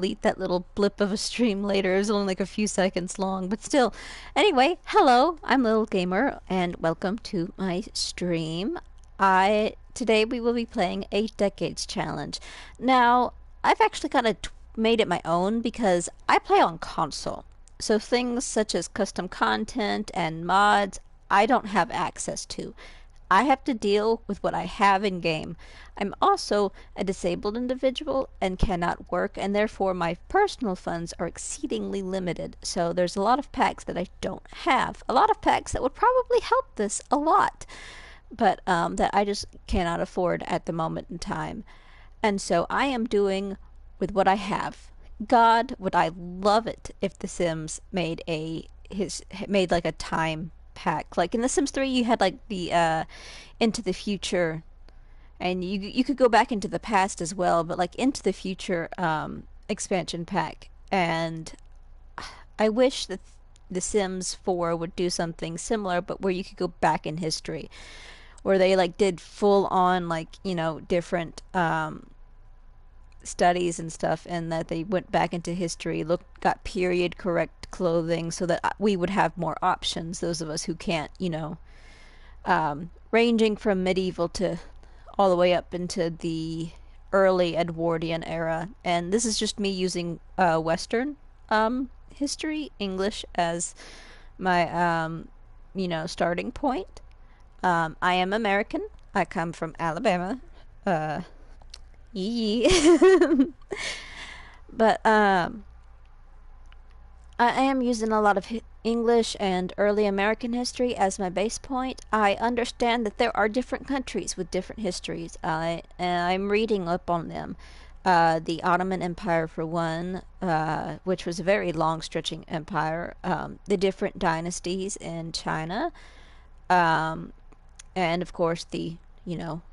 delete that little blip of a stream later. It was only like a few seconds long, but still. Anyway, hello, I'm Little Gamer, and welcome to my stream. I Today we will be playing a decades challenge. Now, I've actually kind of made it my own because I play on console. So things such as custom content and mods, I don't have access to. I have to deal with what I have in game. I'm also a disabled individual and cannot work, and therefore my personal funds are exceedingly limited. So there's a lot of packs that I don't have. A lot of packs that would probably help this a lot, but that I just cannot afford at the moment in time. And so I am doing with what I have. God, would I love it if The Sims made like a time pack. Like in The Sims 3, you had like the Into the Future, and you could go back into the past as well. But like Into the Future expansion pack, and I wish that The Sims 4 would do something similar, but where you could go back in history, where they like did full on like different studies and stuff, and that they went back into history, got period correct clothing, so that we would have more options. Those of us who can't, ranging from medieval to all the way up into the early Edwardian era. And this is just me using Western history, English as my starting point. I am American. I come from Alabama. Yee. But I am using a lot of English and early American history as my base point. I understand that there are different countries with different histories. I'm reading up on them. The Ottoman Empire, for one, which was a very long stretching empire. The different dynasties in China. And of course, the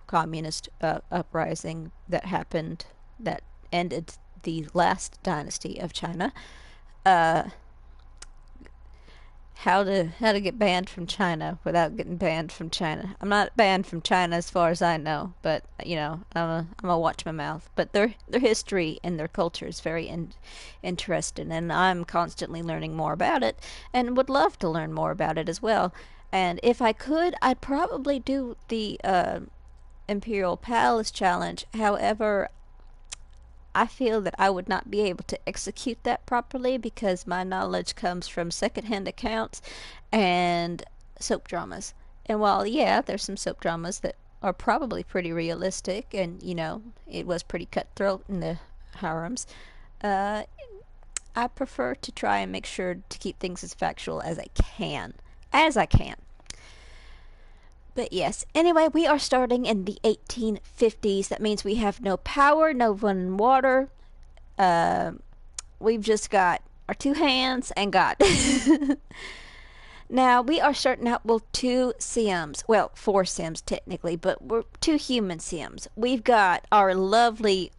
communist uprising that happened that ended the last dynasty of China. Uh, how to get banned from China without getting banned from China. I'm not banned from China as far as I know, but I'm a watch my mouth. But their history and their culture is very interesting, and I'm constantly learning more about it, and would love to learn more about it as well. And if I could, I'd probably do the Imperial Palace challenge. However, I feel that I would not be able to execute that properly because my knowledge comes from secondhand accounts and soap dramas. And while, yeah, there's some soap dramas that are probably pretty realistic, and, it was pretty cutthroat in the harems, uh, I prefer to try and make sure to keep things as factual as I can. As I can. But yes, anyway, we are starting in the 1850s. That means we have no power, no running water. We've just got our two hands and God. Now, we are starting out with two Sims. Well, four Sims technically, but we're two human Sims. We've got our lovely,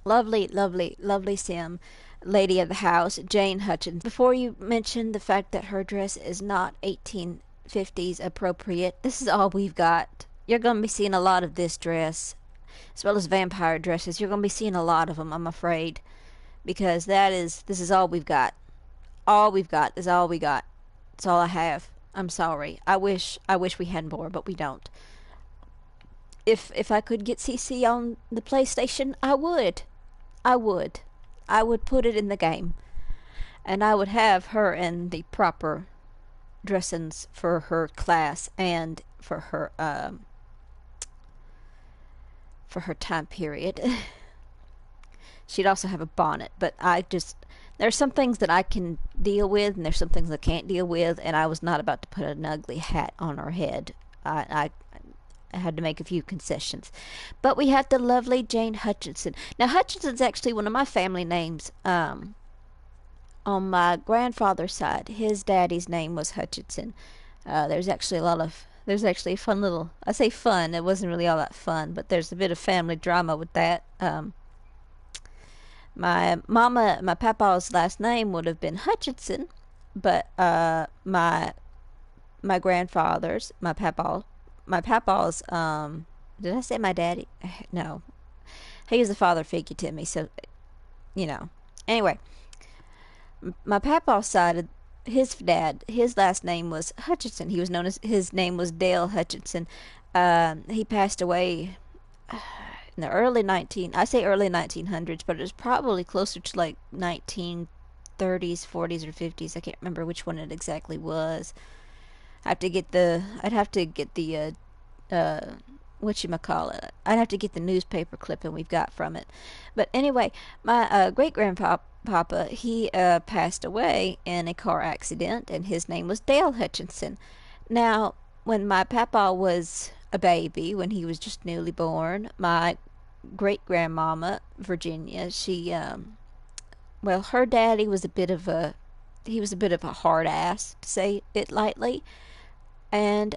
lovely Sim, lady of the house, Jane Hutchinson. Before you mention the fact that her dress is not 1850s appropriate, this is all we've got. You're going to be seeing a lot of this dress, as well as vampire dresses. You're going to be seeing a lot of them, I'm afraid, because this is all we've got. All we've got is all we got. It's all I have. I'm sorry. I wish we had more, but we don't. If I could get CC on the PlayStation, I would. I would. I would put it in the game. And I would have her in the proper dressings for her class and for her time period. She'd also have a bonnet, but there's some things that I can deal with, and there's some things I can't deal with, and I was not about to put an ugly hat on her head. I had to make a few concessions. But we have the lovely Jane Hutchinson. Now, Hutchinson's actually one of my family names. On my grandfather's side, his daddy's name was Hutchinson. There's actually a fun little, I say fun, it wasn't really all that fun, but there's a bit of family drama with that. My papa's last name would have been Hutchinson, but my grandfather's, my papa's, did I say my daddy? No. he was a father figure to me. So you know. Anyway, my papa's side, his dad, his last name was Hutchinson. He was known as his name was Dale Hutchinson. He passed away in the I say early 1900s, but it was probably closer to like 1930s, 40s, or 50s. I can't remember which one it exactly was. I'd have to get the whatchamacallit. I'd have to get the newspaper clipping we've got from it. But anyway, my great grandpapa, he passed away in a car accident, and his name was Dale Hutchinson. Now, when my papa was a baby, when he was just newly born, my great grandmama Virginia, well, her daddy was a bit of a hard ass, to say it lightly. And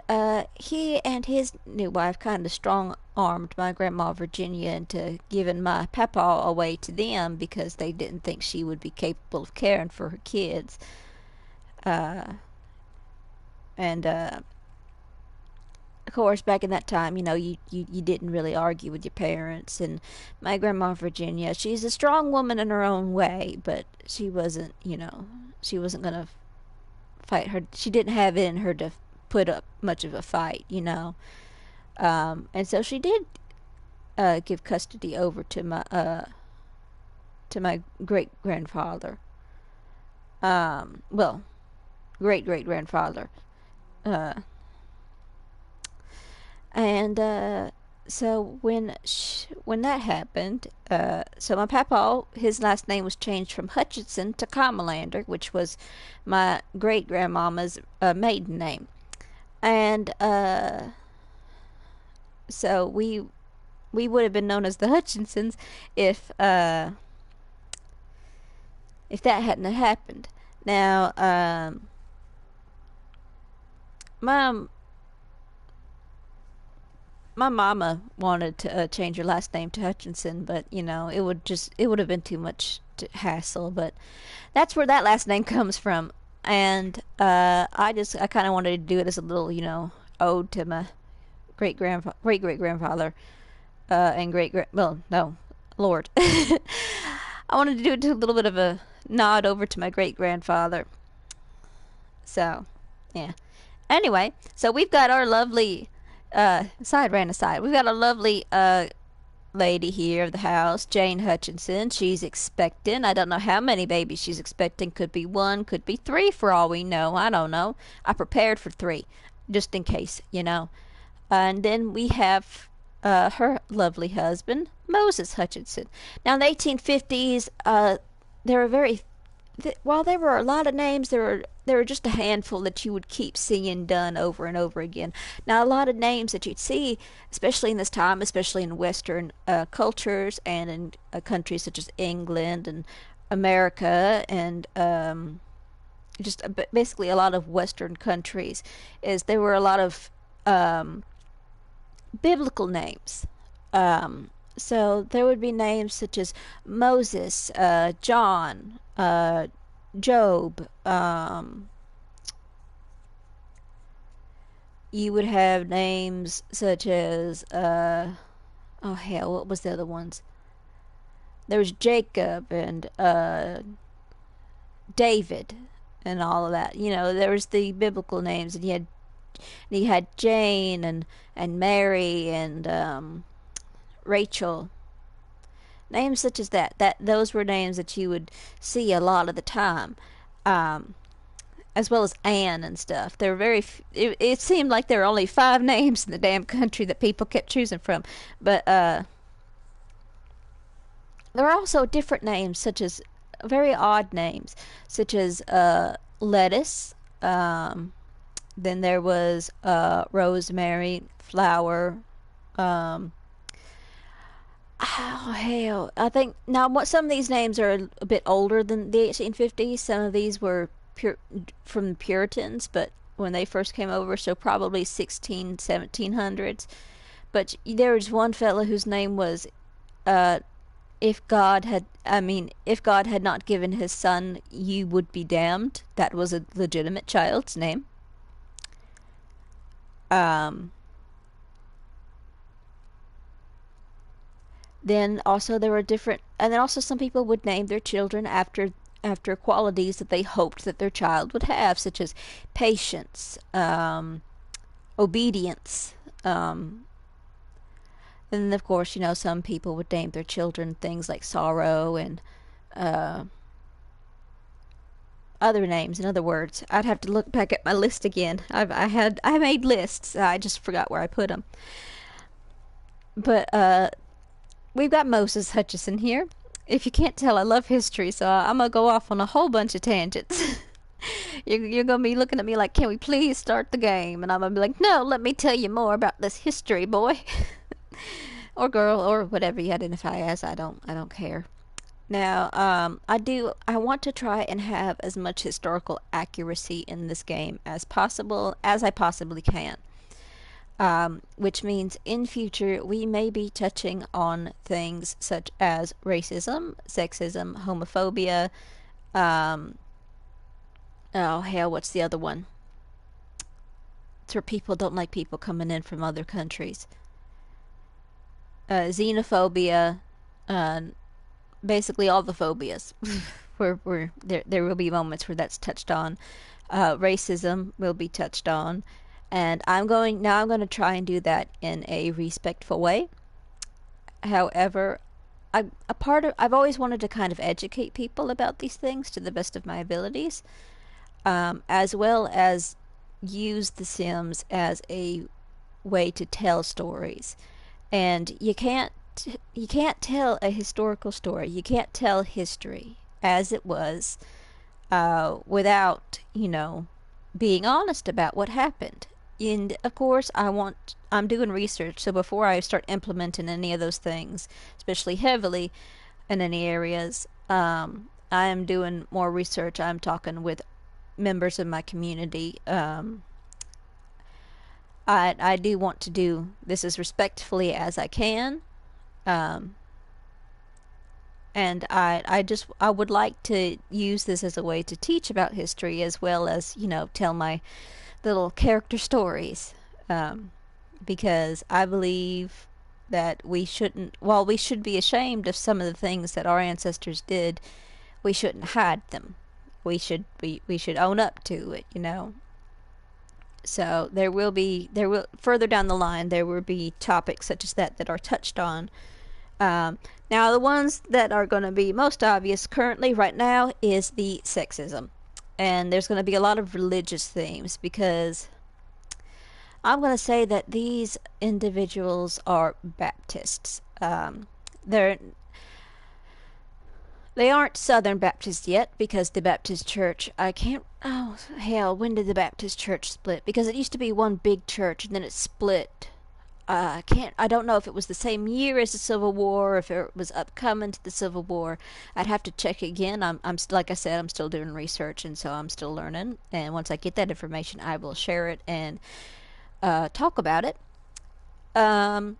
he and his new wife kind of strong armed my grandma Virginia into giving my papa away to them because they didn't think she would be capable of caring for her kids. Uh, and Of course, back in that time, you didn't really argue with your parents. And my grandma Virginia, she's a strong woman in her own way, but she wasn't gonna fight her. She didn't have it in her to put up much of a fight. And so she did give custody over to my great grandfather. Well, great great grandfather. Uh, and So when that happened, so my papa, his last name was changed from Hutchinson to Comalander, which was my great grandmama's maiden name. And so we would have been known as the Hutchinsons if if that hadn't happened. Now, my my mama wanted to change her last name to Hutchinson, but it would have been too much hassle. But that's where that last name comes from, and I kind of wanted to do it as a little ode to my great great grandfather, and well, no, Lord. I wanted to do it to a little bit of a nod over to my great grandfather. So, yeah. Anyway, so we've got our lovely side ran aside. We've got a lovely lady here of the house, Jane Hutchinson. She's expecting. I don't know how many babies she's expecting. Could be one, could be three for all we know. I don't know. I prepared for three, just in case. And then we have her lovely husband, Moses Hutchinson. Now, in the 1850s, there were while there were a lot of names, there were just a handful that you would keep seeing done over and over again. Now, a lot of names that you'd see, especially in this time, especially in Western cultures and in countries such as England and America and just basically a lot of Western countries, is there were a lot of biblical names. So there would be names such as Moses, John, Job. You would have names such as oh hell, what was the other ones? There was Jacob and David and all of that. There was the biblical names, and you had Jane and Mary and Rachel. Names such as those were names that you would see a lot of the time, as well as Anne and stuff. There were it seemed like there were only 5 names in the damn country that people kept choosing from. But there were also different names, such as very odd names, such as lettuce. Then there was rosemary, flower. Oh hell! I think now some of these names are a bit older than the 1850s. Some of these were from the Puritans, but when they first came over, so probably 1700s. But there was one fellow whose name was, if God had not given his son, you would be damned. That was a legitimate child's name. Um, Then also there were different, and then also some people would name their children after qualities that they hoped that their child would have, such as patience, obedience. And of course, some people would name their children things like sorrow and uh, other names. In other words, I'd have to look back at my list again. I made lists. I just forgot where I put them. But we've got Moses Hutchinson here. If you can't tell, I love history, so I'm gonna go off on a whole bunch of tangents. You're gonna be looking at me like, "Can we please start the game?" And I'm gonna be like, "No, let me tell you more about this history, boy." Or girl, or whatever you identify as. I don't care. Now, I want to try and have as much historical accuracy in this game as possible, as I possibly can. Which means in future we may be touching on things such as racism, sexism, homophobia. Oh hell, what's the other one? It's where people don't like people coming in from other countries. Xenophobia, uh, basically all the phobias. where there will be moments where that's touched on. Racism will be touched on, and I'm going to try and do that in a respectful way. However, I've always wanted to kind of educate people about these things to the best of my abilities, as well as use The Sims as a way to tell stories. And you can't tell a historical story. You can't tell history as it was without being honest about what happened. And of course, I'm doing research, so before I start implementing any of those things, especially heavily in any areas, I am doing more research. I'm talking with members of my community. I do want to do this as respectfully as I can. Um, and I would like to use this as a way to teach about history as well as tell my little character stories, because I believe that while we should be ashamed of some of the things that our ancestors did, we shouldn't hide them. We should own up to it. So there will further down the line there will be topics such as that are touched on. Now, the ones that are going to be most obvious currently, right now, is the sexism. And there's going to be a lot of religious themes because I'm going to say that these individuals are Baptists. They're they aren't Southern Baptist yet because the Baptist Church, I can't, oh hell, when did the Baptist Church split? Because it used to be one big church and then it split. I don't know if it was the same year as the Civil War, or if it was upcoming to the Civil War. I'd have to check again. Like I said, I'm still doing research, and so I'm still learning. And once I get that information, I will share it and talk about it. But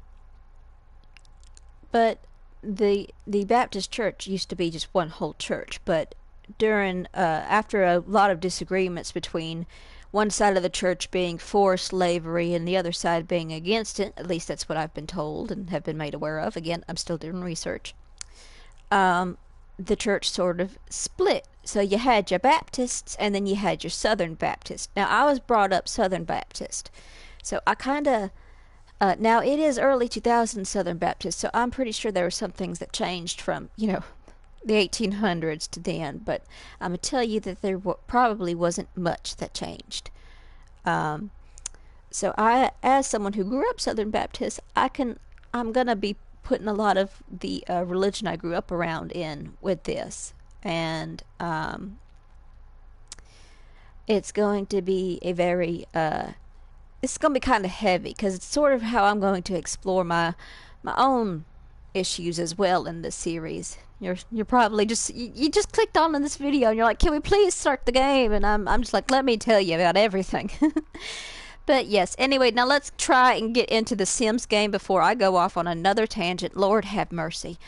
the Baptist Church used to be just one whole church, but after a lot of disagreements between one side of the church being for slavery and the other side being against it, at least that's what I've been told and have been made aware of. Again, I'm still doing research. The church sort of split. So you had your Baptists and then you had your Southern Baptists. Now, I was brought up Southern Baptist. So I kind of now it is early 2000 Southern Baptist, so I'm pretty sure there were some things that changed from the 1800s to then, but I'm gonna tell you that there probably wasn't much that changed. So as someone who grew up Southern Baptist, I'm gonna be putting a lot of the religion I grew up around in with this, and it's going to be a very it's going to be kind of heavy because it's sort of how I'm going to explore my own issues as well in this series. You're probably you just clicked on in this video and you're like, can we please start the game? And I'm just like, let me tell you about everything. But yes, anyway, now let's try and get into the Sims game before I go off on another tangent. Lord have mercy.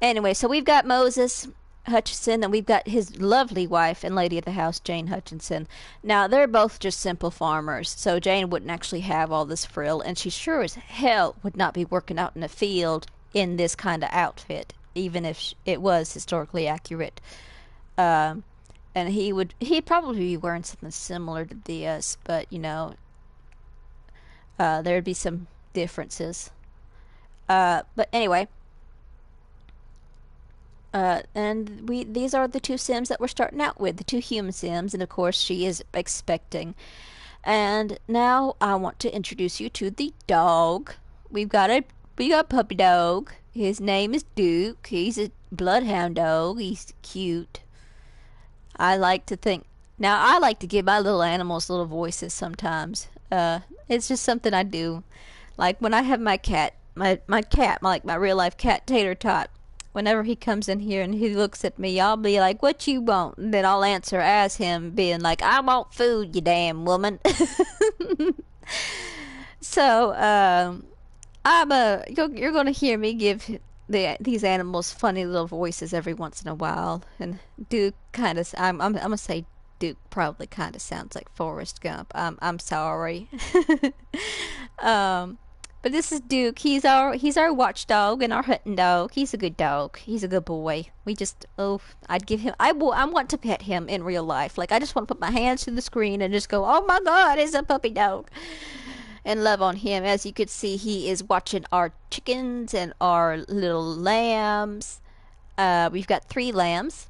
Anyway, so we've got Moses Hutchinson, and we've got his lovely wife and lady of the house, Jane Hutchinson. Now, they're both just simple farmers, so Jane wouldn't actually have all this frill, and she sure as hell would not be working out in a field, in this kind of outfit, even if it was historically accurate. Um, and he'd probably be wearing something similar to this, but there'd be some differences. But anyway, and these are the two Sims that we're starting out with, the two human Sims, and of course she is expecting. And now I want to introduce you to the dog. We got a puppy dog. His name is Duke. He's a bloodhound dog. He's cute. I like to think. Now I like to give my little animals little voices sometimes. It's just something I do. Like when I have my cat, my cat, my real life cat, Tater Tot. Whenever he comes in here and he looks at me, I'll be like, "What you want?" And then I'll answer as him, being like, "I want food, you damn woman." So, you're gonna hear me give these animals funny little voices every once in a while, and Duke kind of, I'm gonna say Duke probably kind of sounds like Forrest Gump. I'm sorry. um, but this is Duke. He's our watchdog and our hunting dog. He's a good dog. He's a good boy. I'd give him. I want to pet him in real life. Like I just want to put my hands to the screen and just go, "Oh my God, it's a puppy dog," and love on him. As you could see, he is watching our chickens and our little lambs. We've got 3 lambs.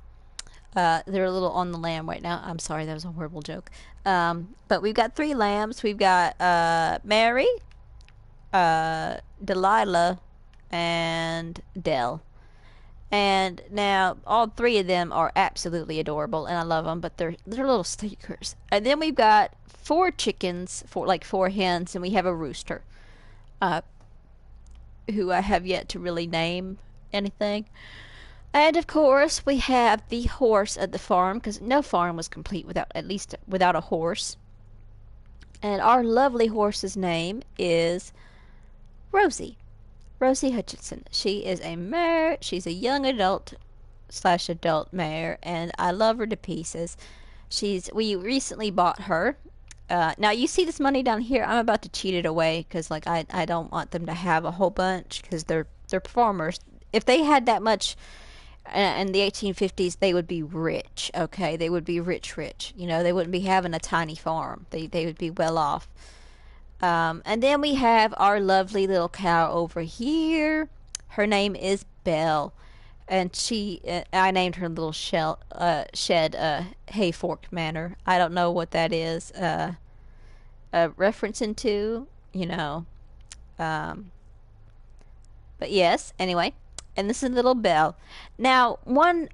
They're a little on the lamb right now. I'm sorry, that was a horrible joke. But we've got 3 lambs. We've got Mary, Delilah, and Dell. And now all 3 of them are absolutely adorable, and I love them. But they're little stickers. And then we've got 4 chickens, 4 hens, and we have a rooster, who I have yet to really name anything. And of course, we have the horse at the farm, because no farm was complete without a horse. And our lovely horse's name is Rosie. Rosie Hutchinson. She is a mare. She's a young adult/adult mare, and I love her to pieces. We recently bought her. Now you see this money down here. I'm about to cheat it away because I don't want them to have a whole bunch because they're farmers. If they had that much in the 1850s, they would be rich. Okay, they would be rich. They wouldn't be having a tiny farm. They would be well off. And then we have our lovely little cow over here. Her name is Belle, and I named her little shed hay fork manor. I don't know what that is referencing to, but yes. Anyway, and this is little Belle. Now, one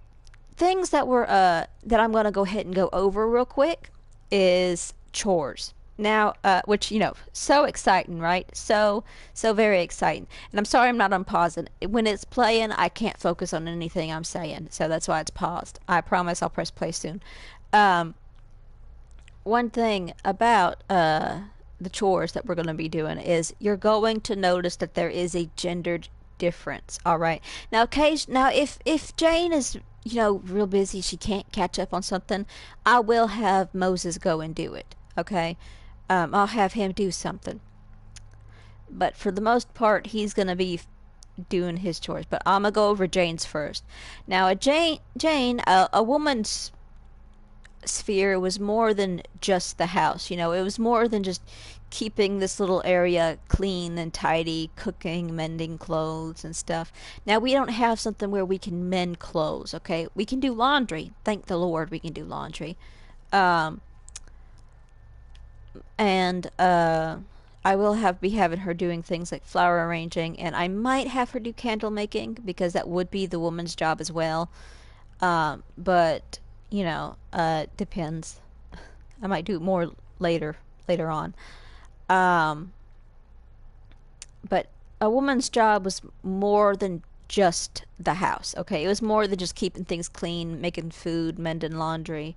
things that I'm gonna go ahead and go over real quick is chores. Now, which so exciting, right? So very exciting. And I'm sorry I'm not on pause. And when it's playing, I can't focus on anything I'm saying, so that's why it's paused. I promise I'll press play soon. One thing about the chores that we're going to be doing is you're going to notice that there is a gendered difference. All right. Now, if Jane is real busy, she can't catch up on something, I will have Moses go and do it. Okay. I'll have him do something. But for the most part, he's going to be doing his chores. But I'm going to go over Jane's first. Now, a woman's sphere was more than just the house. It was more than just keeping this little area clean and tidy, cooking, mending clothes and stuff. Now, we don't have something where we can mend clothes, okay? We can do laundry. Thank the Lord we can do laundry. And I will be having her doing things like flower arranging, and I might have her do candle making because that would be the woman's job as well. But depends. I might do it more later on. But a woman's job was more than just the house. Okay, it was more than just keeping things clean, making food, mending laundry,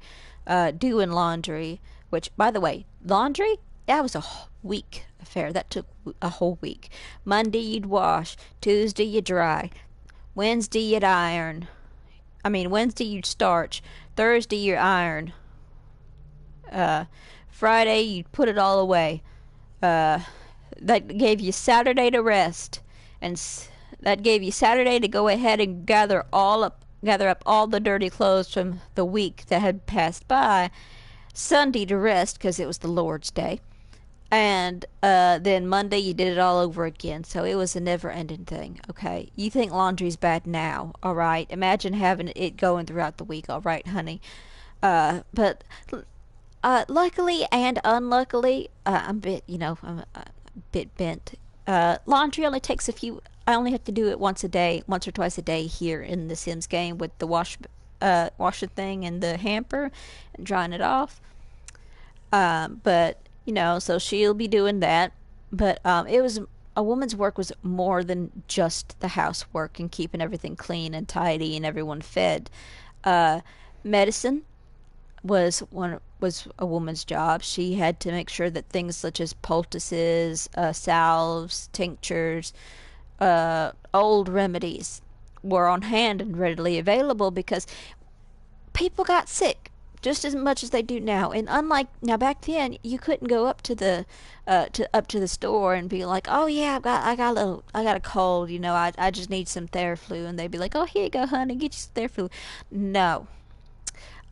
doing laundry. Which, by the way, laundry, that was a week affair. That took a whole week. Monday you'd wash, Tuesday you'd dry, Wednesday you'd iron. Wednesday you'd starch, Thursday you'd iron. Friday you'd put it all away. That gave you Saturday to rest, and That gave you Saturday to go ahead and gather up all the dirty clothes from the week that had passed by. Sunday to rest because it was the Lord's Day. And then Monday you did it all over again. So it was a never ending thing, okay? You think laundry's bad now, all right? Imagine having it going throughout the week, all right, honey? But luckily and unluckily, I'm a bit bent. Laundry only takes a few. I only have to do it once a day, once or twice a day here in the Sims game with the washer thing and the hamper and drying it off. But so she'll be doing that. But it was a woman's work was more than just the housework and keeping everything clean and tidy and everyone fed. Uh, Medicine was a woman's job. She had to make sure that things such as poultices, salves, tinctures, old remedies were on hand and readily available because people got sick just as much as they do now. And unlike now, back then you couldn't go up to the to the store and be like, oh yeah, I got a cold. I just need some Theraflu, and they'd be like, oh, here you go, honey, get you some Theraflu. No,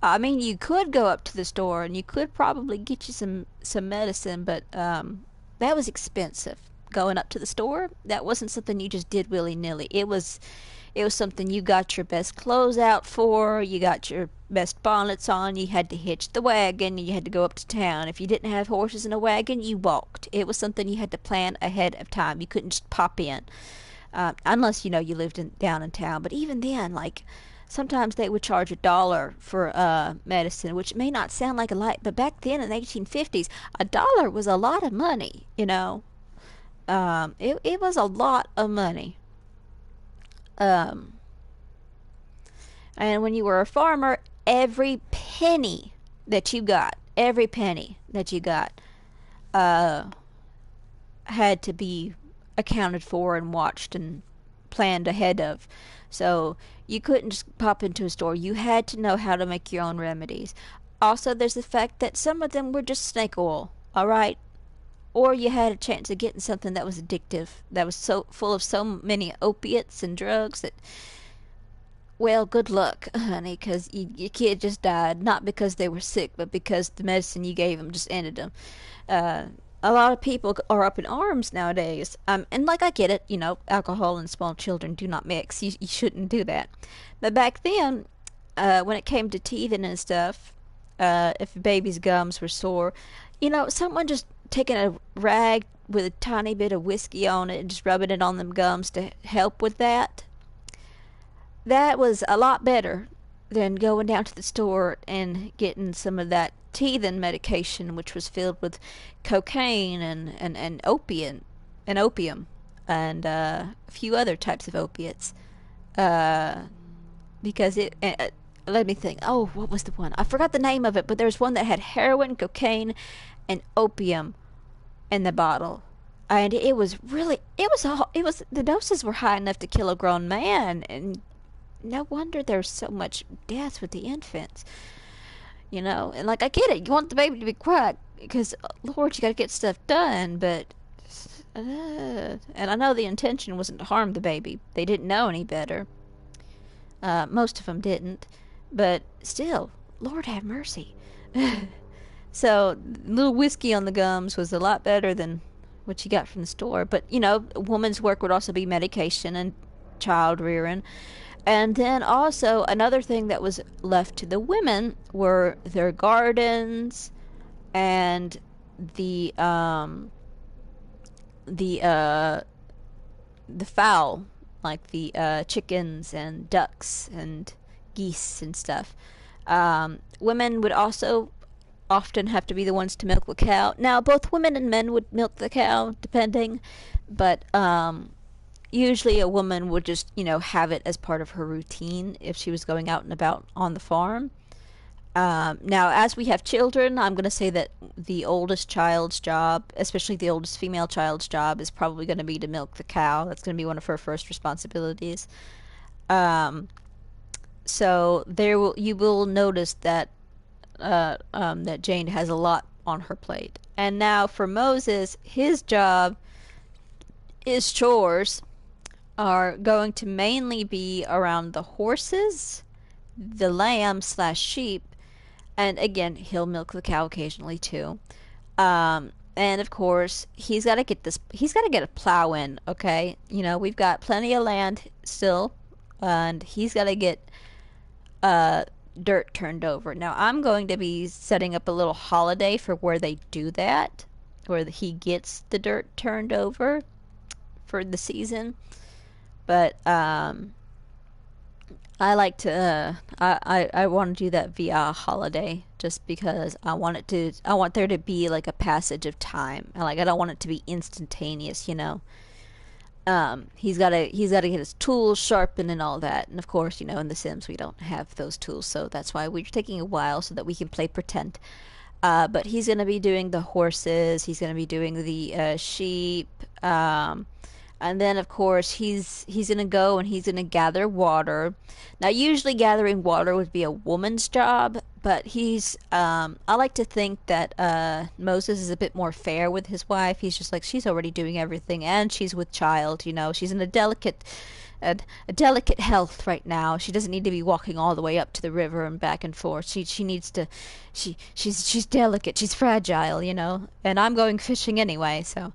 I mean, you could go up to the store and you could probably get you some medicine, but that was expensive. Going up to the store, that wasn't something you just did willy nilly. It was something you got your best clothes out for. You got your best bonnets on. You had to hitch the wagon. You had to go up to town. If you didn't have horses in a wagon, you walked. It was something you had to plan ahead of time. You couldn't just pop in, unless you lived down in town. But even then, like sometimes they would charge $1 for medicine, which may not sound like a lot, but back then in the 1850s, $1 was a lot of money. It was a lot of money. Um, and when you were a farmer, every penny that you got, uh, had to be accounted for and watched and planned ahead of. So you couldn't just pop into a store. You had to know how to make your own remedies. Also, there's the fact that some of them were just snake oil, all right? Or you had a chance of getting something that was addictive, that was so full of so many opiates and drugs that, well, good luck, honey, because your kid just died, not because they were sick, but because the medicine you gave them just ended them. Uh, a lot of people are up in arms nowadays. And like I get it, alcohol and small children do not mix. You shouldn't do that. But back then, when it came to teething and stuff, if a baby's gums were sore, someone just taking a rag with a tiny bit of whiskey on it and just rubbing it on them gums to help with that. That was a lot better than going down to the store and getting some of that teething medication, which was filled with cocaine and opium and a few other types of opiates. Uh, because let me think. Oh, what was the one? I forgot the name of it, but there's one that had heroin, cocaine, and opium in the bottle. And the doses were high enough to kill a grown man, and no wonder there's so much death with the infants. And like I get it, you want the baby to be quiet because Lord, you got to get stuff done, but and I know the intention wasn't to harm the baby. They didn't know any better. Most of them didn't, but still, Lord have mercy. So, a little whiskey on the gums was a lot better than what you got from the store. But, a woman's work would also be medication and child rearing. And then also, another thing that was left to the women were their gardens and the the uh, the fowl, like the chickens and ducks and geese and stuff. Women would also often have to be the ones to milk the cow. Now, both women and men would milk the cow, depending, but usually a woman would just, have it as part of her routine if she was going out and about on the farm. Now, as we have children, I'm going to say that the oldest child's job, especially the oldest female child's job, is probably going to be to milk the cow. That's going to be one of her first responsibilities. Um, so you will notice that Jane has a lot on her plate. And now for Moses, his job is chores. are going to mainly be around the horses, the lamb slash sheep, and again, he'll milk the cow occasionally too. And of course, he's got to get this. He's got to get a plow in. Okay, you know we've got plenty of land still, and he's got to get uh, dirt turned over. Now I'm going to be setting up a little holiday for where they do that, where he gets the dirt turned over for the season. But I like to I want to do that via a holiday just because I want there to be like a passage of time. I don't want it to be instantaneous, you know. He's got to get his tools sharpened and all that. And of course, you know, in The Sims we don't have those tools, so that's why we're taking a while so that we can play pretend. But he's gonna be doing the horses. He's gonna be doing the sheep. And then of course he's gonna go and he's gonna gather water. Now usually gathering water would be a woman's job, but he's I like to think that Moses is a bit more fair with his wife. He's just like she's already doing everything and she's with child, you know. She's in a delicate health right now. She doesn't need to be walking all the way up to the river and back and forth. She needs to she's delicate. She's fragile, you know. And I'm going fishing anyway, so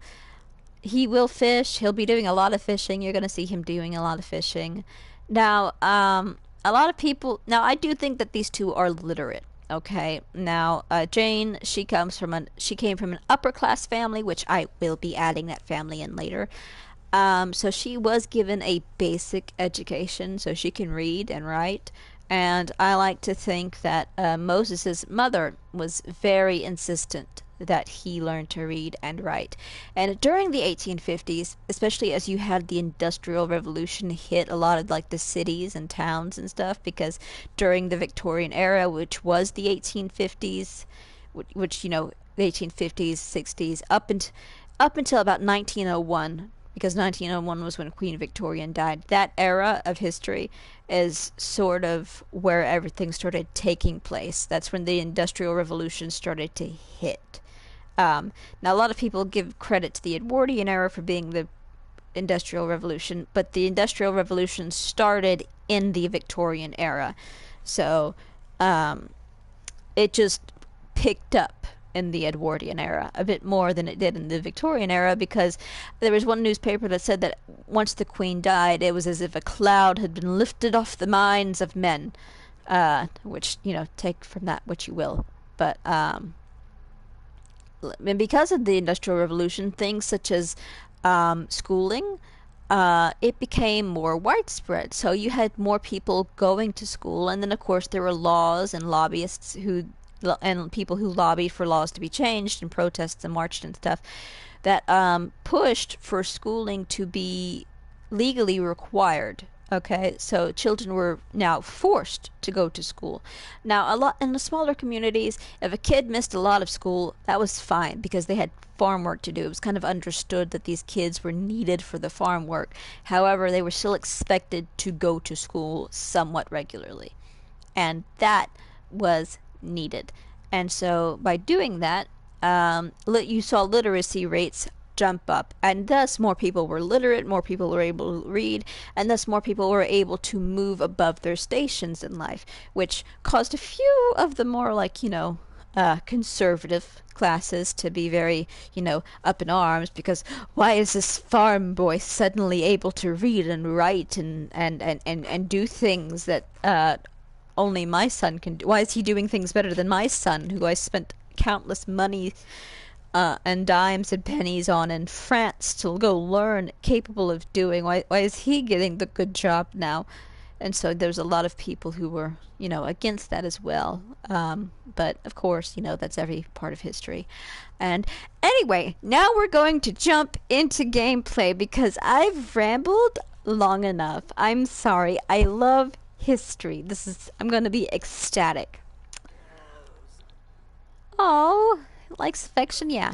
he will fish. He'll be doing a lot of fishing. You're going to see him doing a lot of fishing. Now, a lot of people. Now, I do think that these two are literate. Okay. Now, Jane, she came from an upper class family, which I will be adding that family in later. So she was given a basic education, so she can read and write. And I like to think that Moses' mother was very insistent that he learn to read and write. And during the 1850s, especially as you had the Industrial Revolution hit a lot of like the cities and towns and stuff, because during the Victorian era, which was the 1850s, which you know, the 1850s, 60s, up until about 1901, because 1901 was when Queen Victoria died. That era of history is sort of where everything started taking place. That's when the Industrial Revolution started to hit. Now, a lot of people give credit to the Edwardian era for being the Industrial Revolution, but the Industrial Revolution started in the Victorian era. So it just picked up in the Edwardian era a bit more than it did in the Victorian era, because there was one newspaper that said that once the Queen died, it was as if a cloud had been lifted off the minds of men, which, you know, take from that what you will. But and because of the Industrial Revolution, things such as schooling, it became more widespread. So you had more people going to school, and then of course there were laws and lobbyists and people who lobbied for laws to be changed and protests and marched and stuff that pushed for schooling to be legally required. Okay, so children were now forced to go to school. Now, a lot in the smaller communities, if a kid missed a lot of school, that was fine because they had farm work to do. It was kind of understood that these kids were needed for the farm work. However, they were still expected to go to school somewhat regularly, and that was needed. And so, by doing that, you saw literacy rates jump up, and thus more people were literate, more people were able to read, and thus more people were able to move above their stations in life, which caused a few of the more, like, you know, conservative classes to be very, you know, up in arms, because why is this farm boy suddenly able to read and write and do things that only my son can do? Why is he doing things better than my son, who I spent countless money and dimes and pennies on in France to go learn, capable of doing? Why is he getting the good job now? And so there's a lot of people who were, you know, against that as well. But of course, you know, that's every part of history. And anyway, now we're going to jump into gameplay because I've rambled long enough. I'm sorry. I love history. I'm going to be ecstatic. Oh, likes affection, yeah.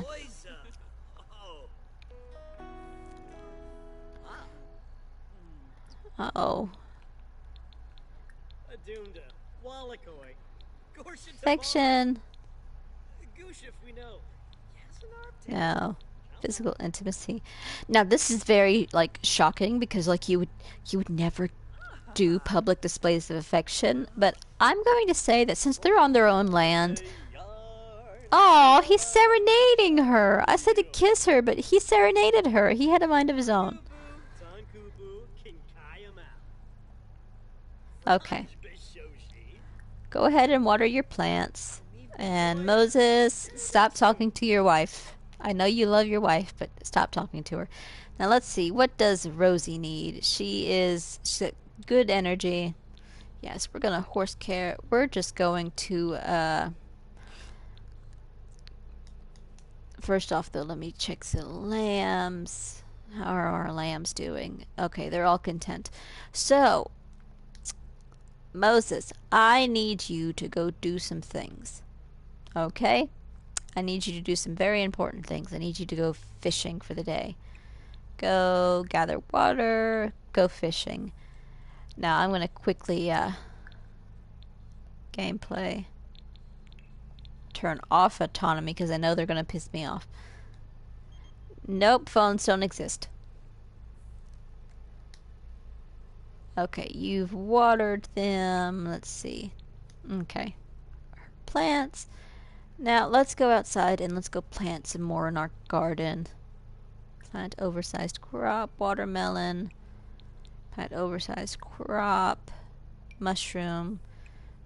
Uh-oh. Affection. No. physical intimacy. Now this is very like shocking because like you would never do public displays of affection, but I'm going to say that since they're on their own land. Oh, he's serenading her. I said to kiss her, but he serenaded her. He had a mind of his own. Okay. Go ahead and water your plants. And Moses, stop talking to your wife. I know you love your wife, but stop talking to her. Now let's see. What does Rosie need? She's got good energy. Yes, we're gonna horse care. We're just going to first off though, let me check the lambs. How are our lambs doing? Okay, they're all content. So Moses, I need you to go do some things. Okay? I need you to do some very important things. I need you to go fishing for the day. Go gather water, go fishing. Now I'm going to quickly gameplay turn off autonomy because I know they're going to piss me off. Nope, phones don't exist. Okay, you've watered them. Let's see. Okay. Plants. Now let's go outside and let's go plant some more in our garden. Plant oversized crop, watermelon. Plant oversized crop, mushroom.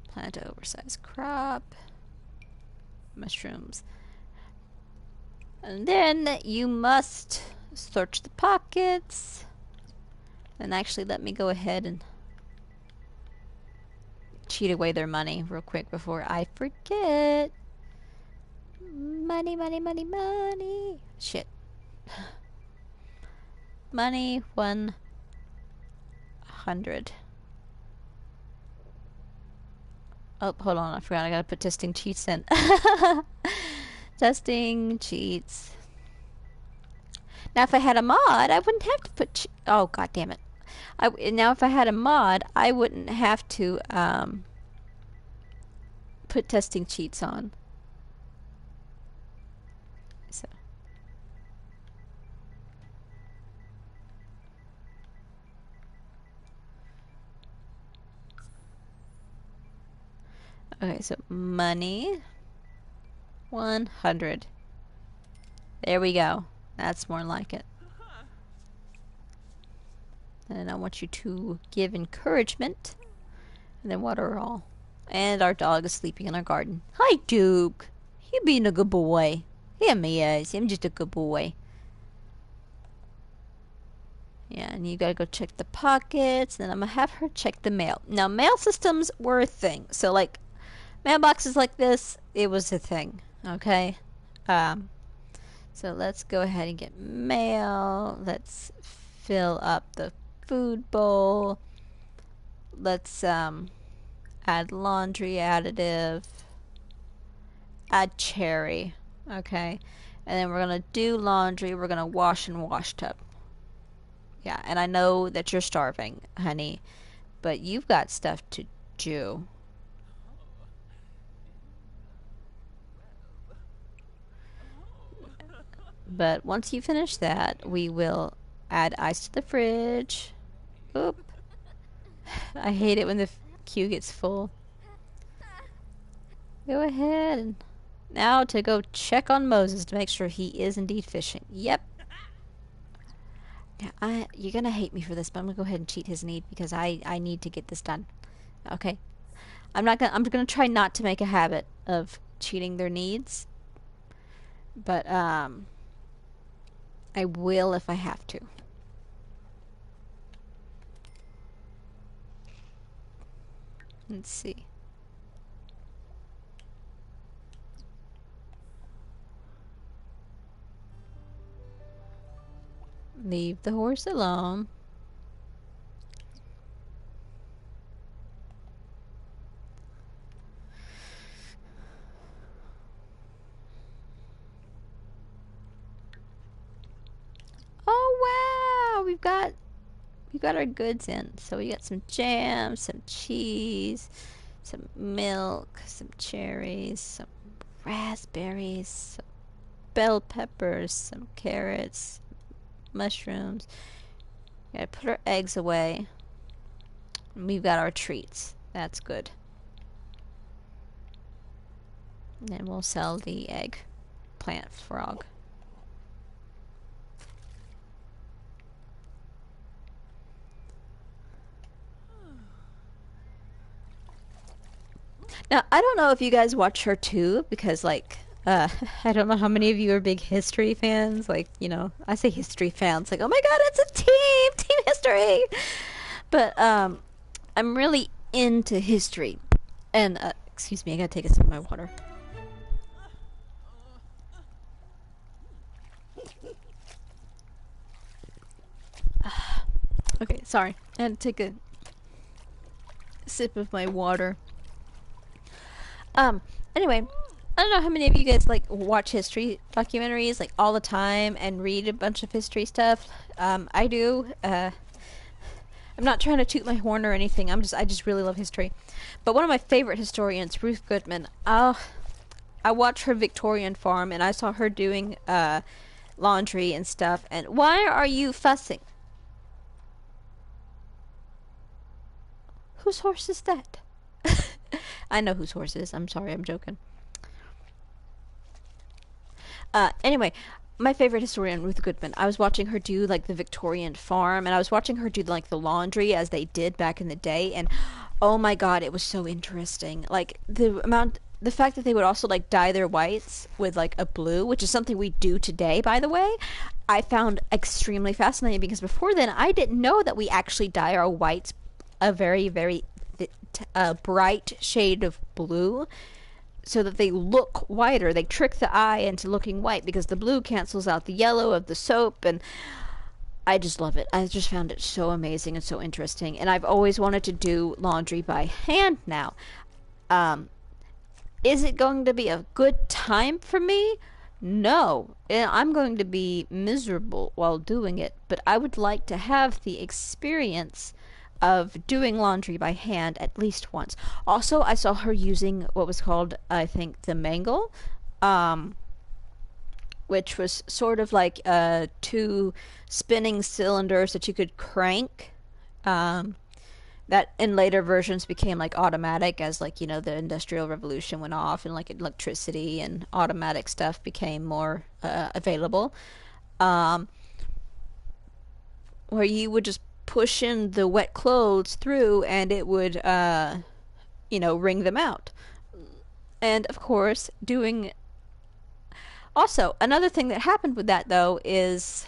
Plant oversized crop, mushrooms. And then you must search the pockets. And actually let me go ahead and cheat away their money real quick before I forget. Money, money, money, money. Shit. Money 100. Oh, hold on, I forgot. I gotta put testing cheats in. Testing cheats. Now, if I had a mod, I wouldn't have to put. Oh, god damn it! Now, if I had a mod, I wouldn't have to put testing cheats on. So. Okay, so money 100. There we go. That's more like it. And I want you to give encouragement. And then water all. And our dog is sleeping in our garden. Hi, Duke. You being a good boy. Him he is. I'm just a good boy. Yeah, and you gotta go check the pockets. Then I'm gonna have her check the mail. Now, mail systems were a thing. So, like, mailboxes like this, it was a thing. Okay? So let's go ahead and get mail. Let's fill up the food bowl. Let's add laundry additive. Add cherry. Okay. And then we're gonna do laundry. We're gonna wash in wash tub. Yeah, and I know that you're starving, honey, but you've got stuff to do. But once you finish that, we will add ice to the fridge. Oop. I hate it when the queue gets full. Go ahead and now to go check on Moses to make sure he is indeed fishing. Yep. Yeah, you're gonna hate me for this, but I'm gonna go ahead and cheat his need because I need to get this done. Okay. I'm gonna try not to make a habit of cheating their needs. But I will if I have to. Let's see. Leave the horse alone. Oh wow, we've got our goods in. So we got some jam, some cheese, some milk, some cherries, some raspberries, some bell peppers, some carrots, mushrooms. Gotta put our eggs away. And we've got our treats. That's good. And then we'll sell the egg plant frog. Now, I don't know if you guys watch her too, because, like, I don't know how many of you are big history fans. Like, you know, I say history fans, like, oh my god, it's a team history! But, I'm really into history. And, excuse me, I gotta take a sip of my water. Okay, sorry. I had to take a sip of my water. Anyway, I don't know how many of you guys like watch history documentaries like all the time and read a bunch of history stuff. I do. I'm not trying to toot my horn or anything. I just really love history. But one of my favorite historians, Ruth Goodman. I watched her Victorian farm and I saw her doing laundry and stuff. And why are you fussing? Whose horse is that? I know whose horse it is. I'm sorry, I'm joking. Anyway, my favorite historian, Ruth Goodman. I was watching her do like the Victorian farm, and I was watching her do like the laundry as they did back in the day, and oh my god, it was so interesting. Like the fact that they would also like dye their whites with like a blue, which is something we do today, by the way, I found extremely fascinating because before then I didn't know that we actually dye our whites a very, very bright shade of blue so that they look whiter. They trick the eye into looking white because the blue cancels out the yellow of the soap, and I just love it. I just found it so amazing and so interesting, and I've always wanted to do laundry by hand now. Is it going to be a good time for me? No. I'm going to be miserable while doing it, but I would like to have the experience of doing laundry by hand at least once. Also, I saw her using what was called, I think, the mangle, which was sort of like two spinning cylinders that you could crank. That in later versions became like automatic as like, you know, the Industrial Revolution went off and like electricity and automatic stuff became more available. Where you would just push in the wet clothes through and it would you know, wring them out. And of course doing also another thing that happened with that though is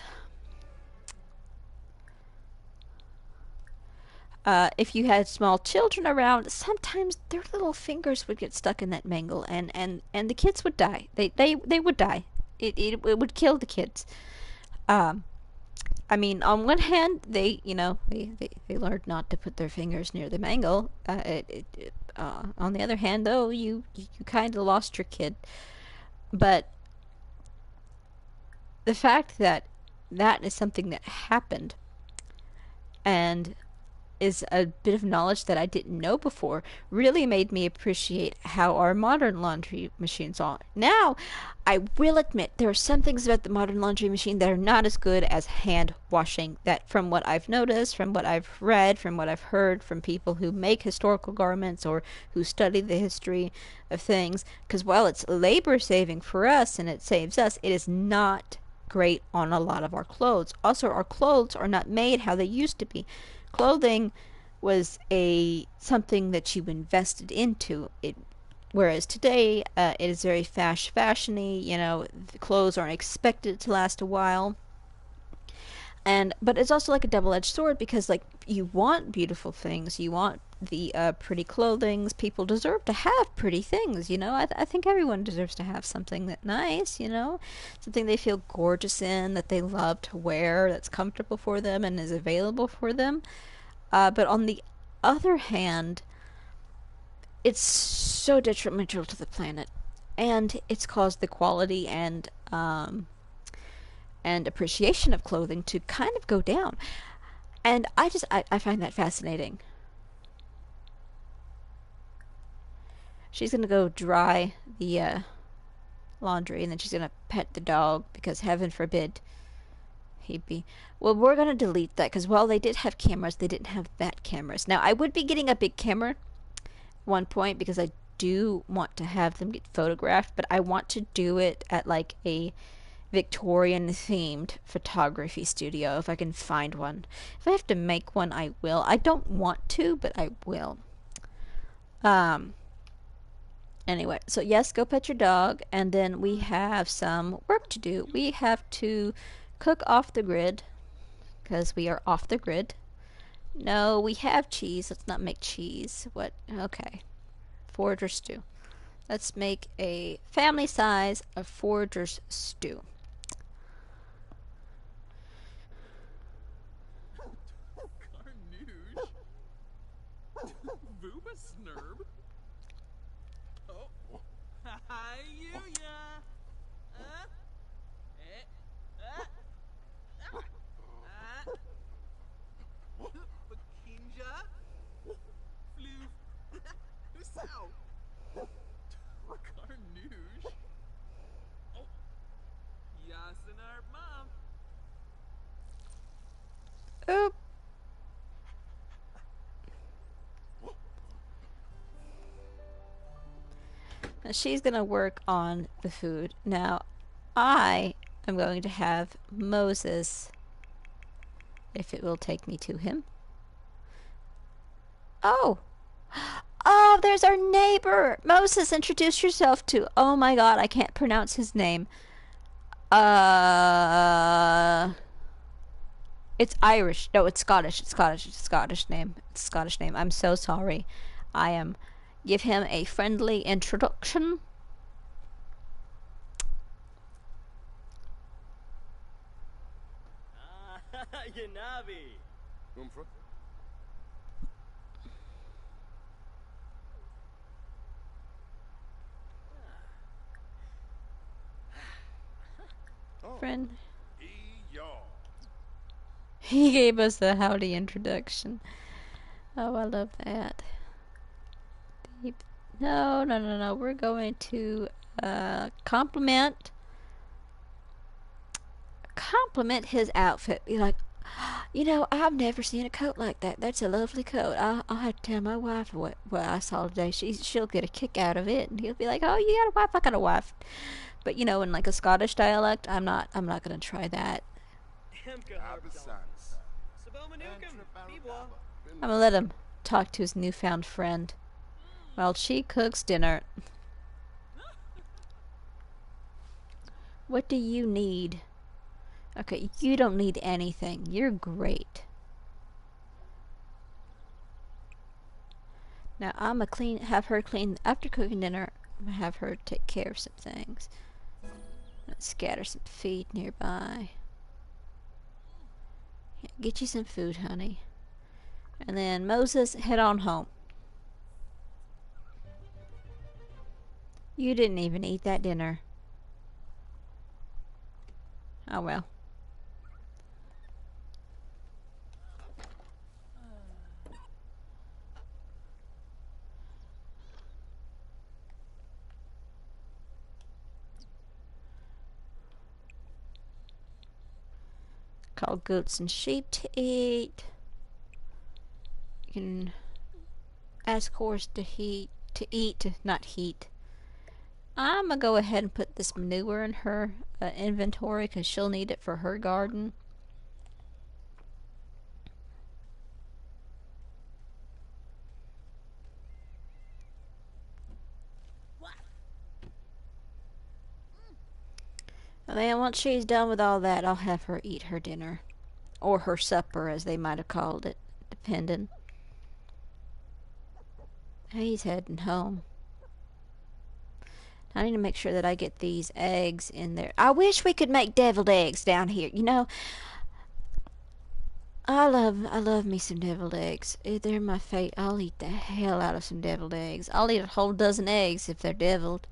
if you had small children around, sometimes their little fingers would get stuck in that mangle and the kids would die. They would die. It would kill the kids. I mean, on one hand, they, you know, they learned not to put their fingers near the mangle. On the other hand, though, you kind of lost your kid. But the fact that that is something that happened and is a bit of knowledge that I didn't know before really made me appreciate how our modern laundry machines are. Now, I will admit there are some things about the modern laundry machine that are not as good as hand washing. That from what I've noticed, from what I've read, from what I've heard from people who make historical garments or who study the history of things, because while it's labor saving for us and it saves us, it is not great on a lot of our clothes. Also, our clothes are not made how they used to be. Clothing was something that you invested into it, whereas today it is very fashiony. You know, the clothes aren't expected to last a while, but it's also like a double-edged sword because like you want beautiful things, you want the pretty clothing. People deserve to have pretty things. You know, I think everyone deserves to have something that's nice. You know, something they feel gorgeous in, that they love to wear, that's comfortable for them and is available for them. But on the other hand, it's so detrimental to the planet, and it's caused the quality and appreciation of clothing to kind of go down. And I find that fascinating. She's gonna go dry the laundry, and then she's gonna pet the dog because heaven forbid he'd be. Well, we're gonna delete that because while they did have cameras, they didn't have that cameras. Now I would be getting a big camera at one point because I do want to have them get photographed, but I want to do it at like a Victorian themed photography studio if I can find one. If I have to make one, I will. I don't want to, but I will. Um Anyway, so yes, go pet your dog, and then we have some work to do. We have to cook off the grid because we are off the grid. No, we have cheese. Let's not make cheese. What? Okay. Forager stew. Let's make a family size of forager's stew. Oop. Now she's gonna work on the food. Now I am going to have Moses, if it will take me to him. Oh! Oh, there's our neighbor! Moses, introduce yourself to. Oh my god, I can't pronounce his name. It's Irish. No, it's Scottish. It's Scottish. It's a Scottish name. It's a Scottish name. I'm so sorry. I am. Give him a friendly introduction. Yanabi. Umfra. Friend. He gave us the howdy introduction. Oh, I love that. Deep. No, no, no, no. We're going to compliment his outfit. Be like, you know, I've never seen a coat like that. That's a lovely coat. I'll have to tell my wife what I saw today. She'll get a kick out of it, and he'll be like, oh, you got a wife? I got a wife. But you know, in like a Scottish dialect, I'm not gonna try that. I'm gonna let him talk to his newfound friend while she cooks dinner. What do you need? Okay, you don't need anything. You're great. Now I'm gonna have her clean after cooking dinner. I'm gonna have her take care of some things. Let's scatter some feed nearby. Get you some food, honey. And then Moses, head on home. You didn't even eat that dinner. Oh well. Call goats and sheep to eat. You can ask horse to not heat. I'm gonna go ahead and put this manure in her inventory because she'll need it for her garden. And then once she's done with all that, I'll have her eat her dinner. Or her supper, as they might have called it, depending. He's heading home. I need to make sure that I get these eggs in there. I wish we could make deviled eggs down here. You know, I love me some deviled eggs. They're my fate. I'll eat the hell out of some deviled eggs. I'll eat a whole dozen eggs if they're deviled.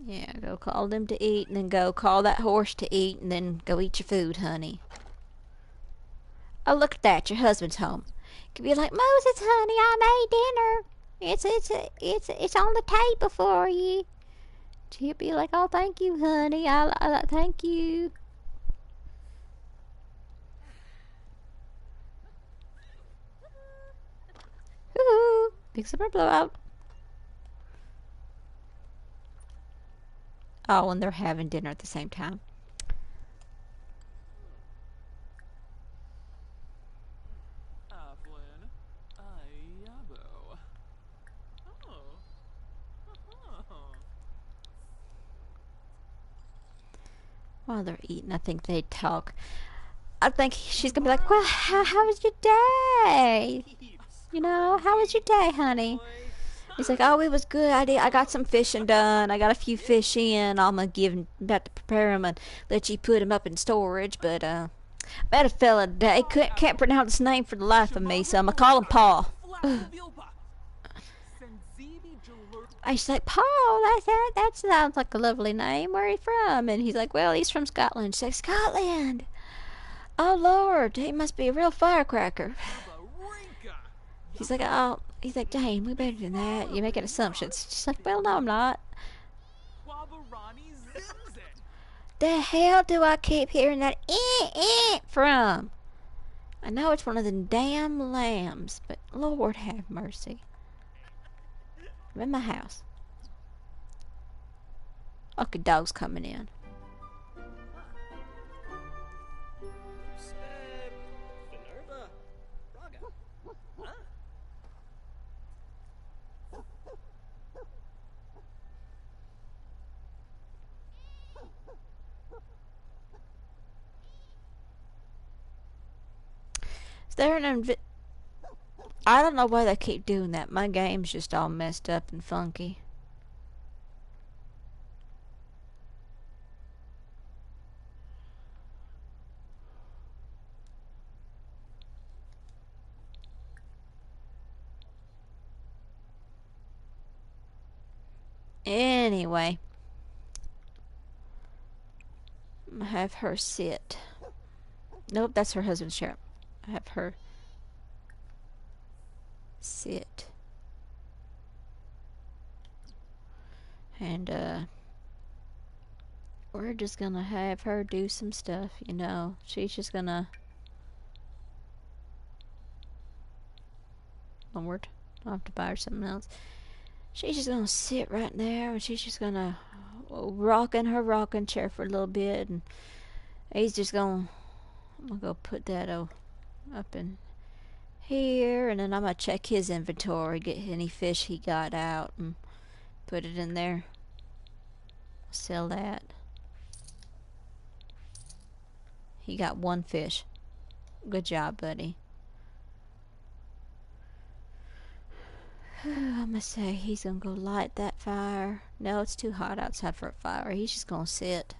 Yeah, go call them to eat, and then go call that horse to eat, and then go eat your food, honey. Oh, look at that. Your husband's home. You could be like, Moses, honey, I made dinner. It's on the table for you. She'll be like, oh, thank you, honey. I thank you. Woohoo! Big summer blowout. Oh, and they're having dinner at the same time. Aflin, Ayabo. Oh. Oh. While they're eating, I think they talk. I think she's gonna be like, well, how was your day? Heaps. You know, how was your day, honey? Boy. He's like, oh, it was good. I got some fishing done. I got a few fish in. I'm gonna about to prepare them and let you put them up in storage. But met a fella today. Can't pronounce his name for the life of me, so I'm gonna call him Paul. I was like, Paul, that sounds like a lovely name. Where are you from? And he's like, well, he's from Scotland. She's like, Scotland. Oh Lord, he must be a real firecracker. He's like, oh, he's like, Jane, we better than that. You're making assumptions. She's like, well, no, I'm not. The hell do I keep hearing that from? I know it's one of them damn lambs, but Lord have mercy. I'm in my house. Okay, dog's coming in. Minerva. Raga. Huh? Is there an I don't know why they keep doing that. My game's just all messed up and funky. Anyway, I'm gonna have her sit. Nope, that's her husband's chair. I have her sit. And we're just gonna have her do some stuff, you know. She's just gonna Lord, I'll have to buy her something else. She's just gonna sit right there and she's just gonna rock in her rocking chair for a little bit, and he's just gonna I'm gonna go put that up in here, and then I'm gonna check his inventory, get any fish he got out, and put it in there. Sell that. He got one fish. Good job, buddy. I'm gonna say he's gonna go light that fire. No, it's too hot outside for a fire. He's just gonna sit.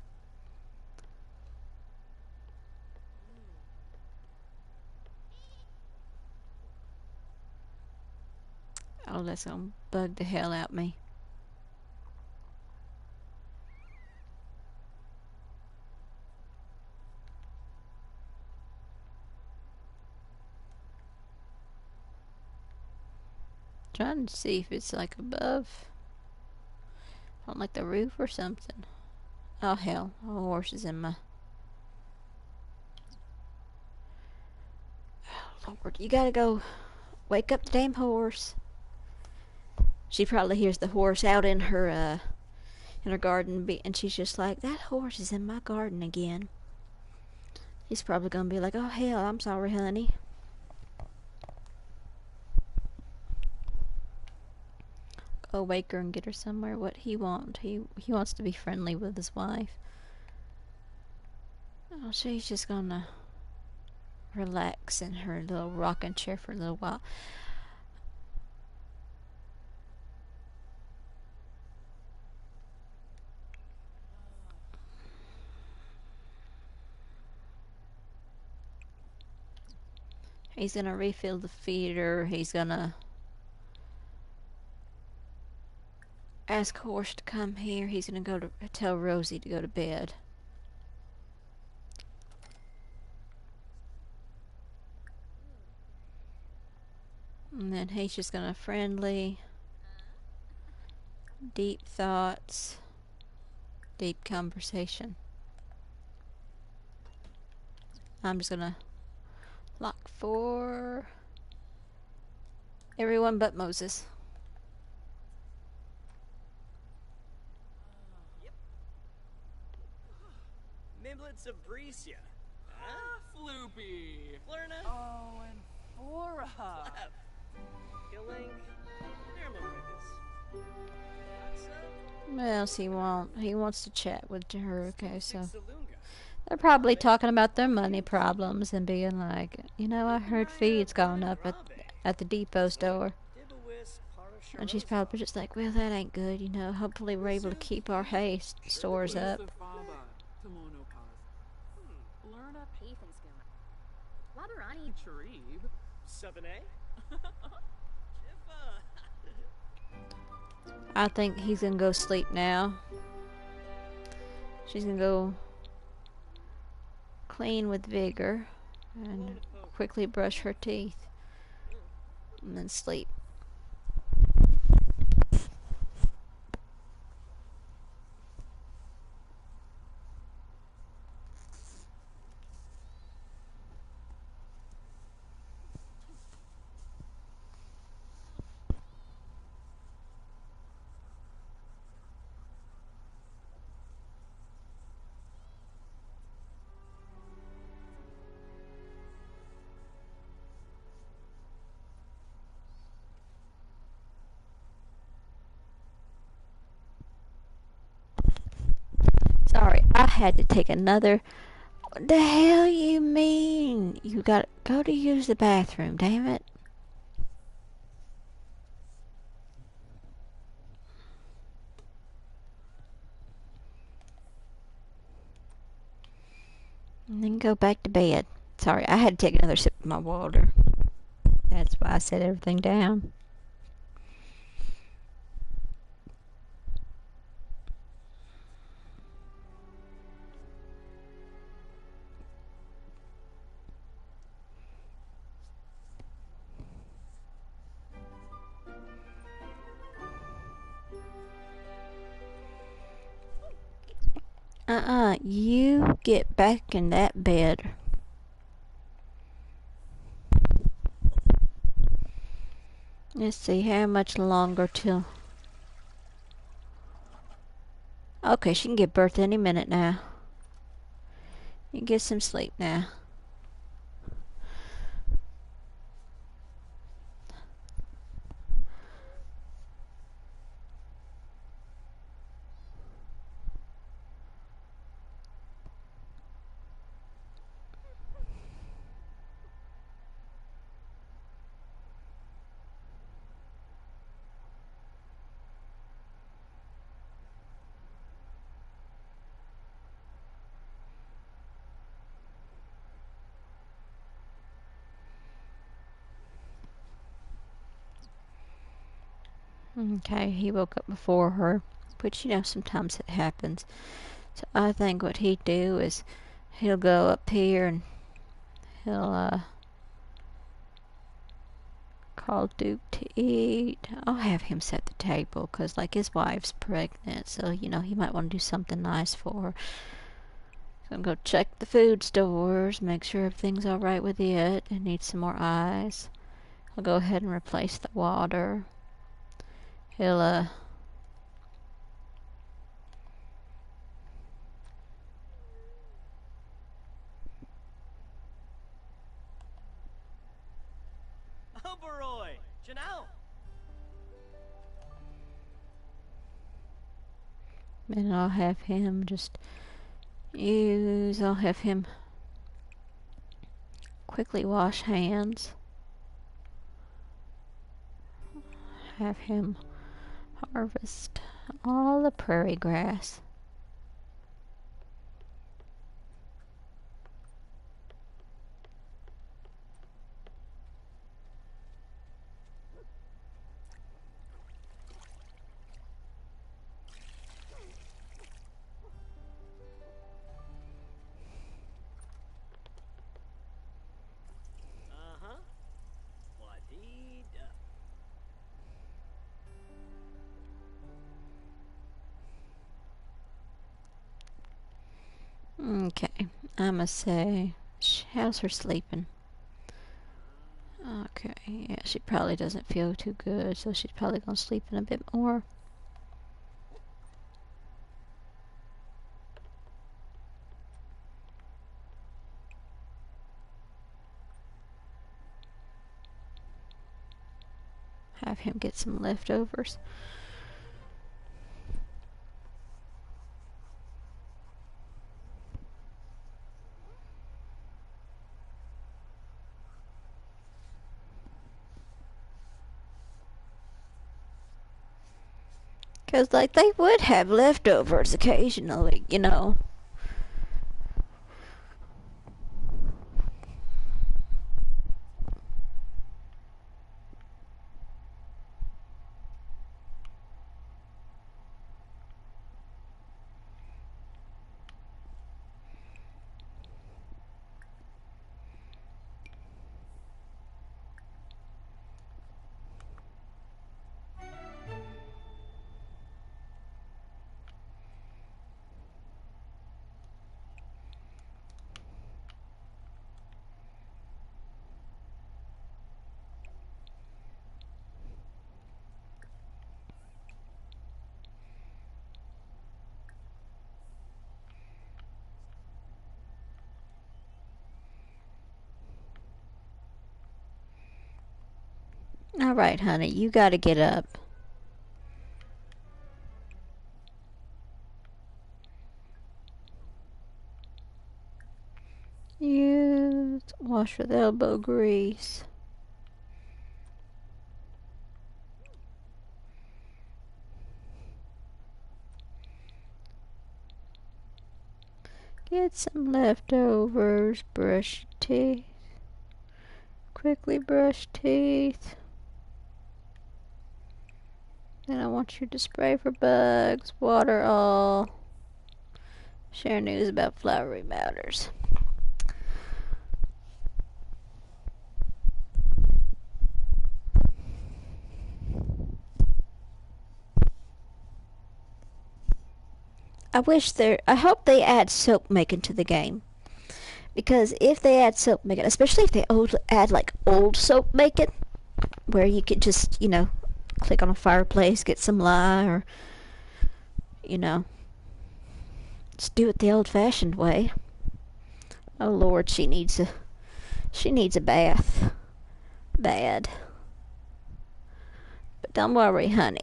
Oh, that's gonna bug the hell out of me. Trying to see if it's like above, on like the roof or something. Oh hell, a horse is in my. Oh Lord, you gotta go wake up the damn horse. She probably hears the horse out in her garden, and she's just like, that horse is in my garden again. He's probably gonna be like, oh hell, I'm sorry, honey. Go wake her and get her somewhere. What he want? He wants to be friendly with his wife. Oh, she's just gonna relax in her little rocking chair for a little while. He's gonna refill the feeder. He's gonna ask Horse to come here. He's gonna go to tell Rosie to go to bed. And then he's just gonna friendly Deep thoughts. Deep conversation. I'm just gonna lock for everyone but Moses. Yep. Mimblets of Breesia. Huh? Floopy. Flurna? Oh, and Flora. Flap. Gilling. Nermopicus. Aksa? What else he want? He wants to chat with her. Okay, so Salunga. they're probably talking about their money problems and being like, you know, I heard feed's gone up at the depot store. Dibawis And she's probably just like, well, that ain't good, you know. Hopefully we're able to keep our hay stores up. Safaba. Tamonopaz. Lerna Pathanskuma. Labarani. Charib. Savane? I think he's gonna go sleep now. She's gonna go clean with vigor and quickly brush her teeth and then sleep. Sorry, I had to take another. What the hell you mean? You gotta go to use the bathroom, damn it. And then go back to bed. Sorry, I had to take another sip of my water. That's why I set everything down. You get back in that bed. Let's see, how much longer till... Okay, she can give birth any minute now. You can get some sleep now. Okay, he woke up before her, which, you know, sometimes it happens. So I think what he'd do is he'll go up here and he'll call Duke to eat. I'll have him set the table because, like, his wife's pregnant, so, you know, he might want to do something nice for her. So I'm going to go check the food stores, make sure everything's alright with it. It needs some more eyes. I'll go ahead and replace the water. He'll, Oberoi! Janelle! and I'll have him just I'll have him quickly wash hands. Have him harvest all the prairie grass. Uh-huh. Wadida. I'ma say, how's her sleeping? Okay, yeah, she probably doesn't feel too good, so she's probably gonna sleep in a bit more. Have him get some leftovers. Because, like, they would have leftovers occasionally, you know. Alright, honey, you gotta get up. You wash with elbow grease. Get some leftovers. Brush teeth. Quickly brush teeth. Then I want you to spray for bugs. Water all. Share news about flowery matters. I hope they add soap making to the game. Because if they add soap making, especially if they add like old soap making, where you could just, click on a fireplace, get some lye, or, you know, just do it the old fashioned way. Oh Lord, she needs a bath. Bad. But don't worry, honey.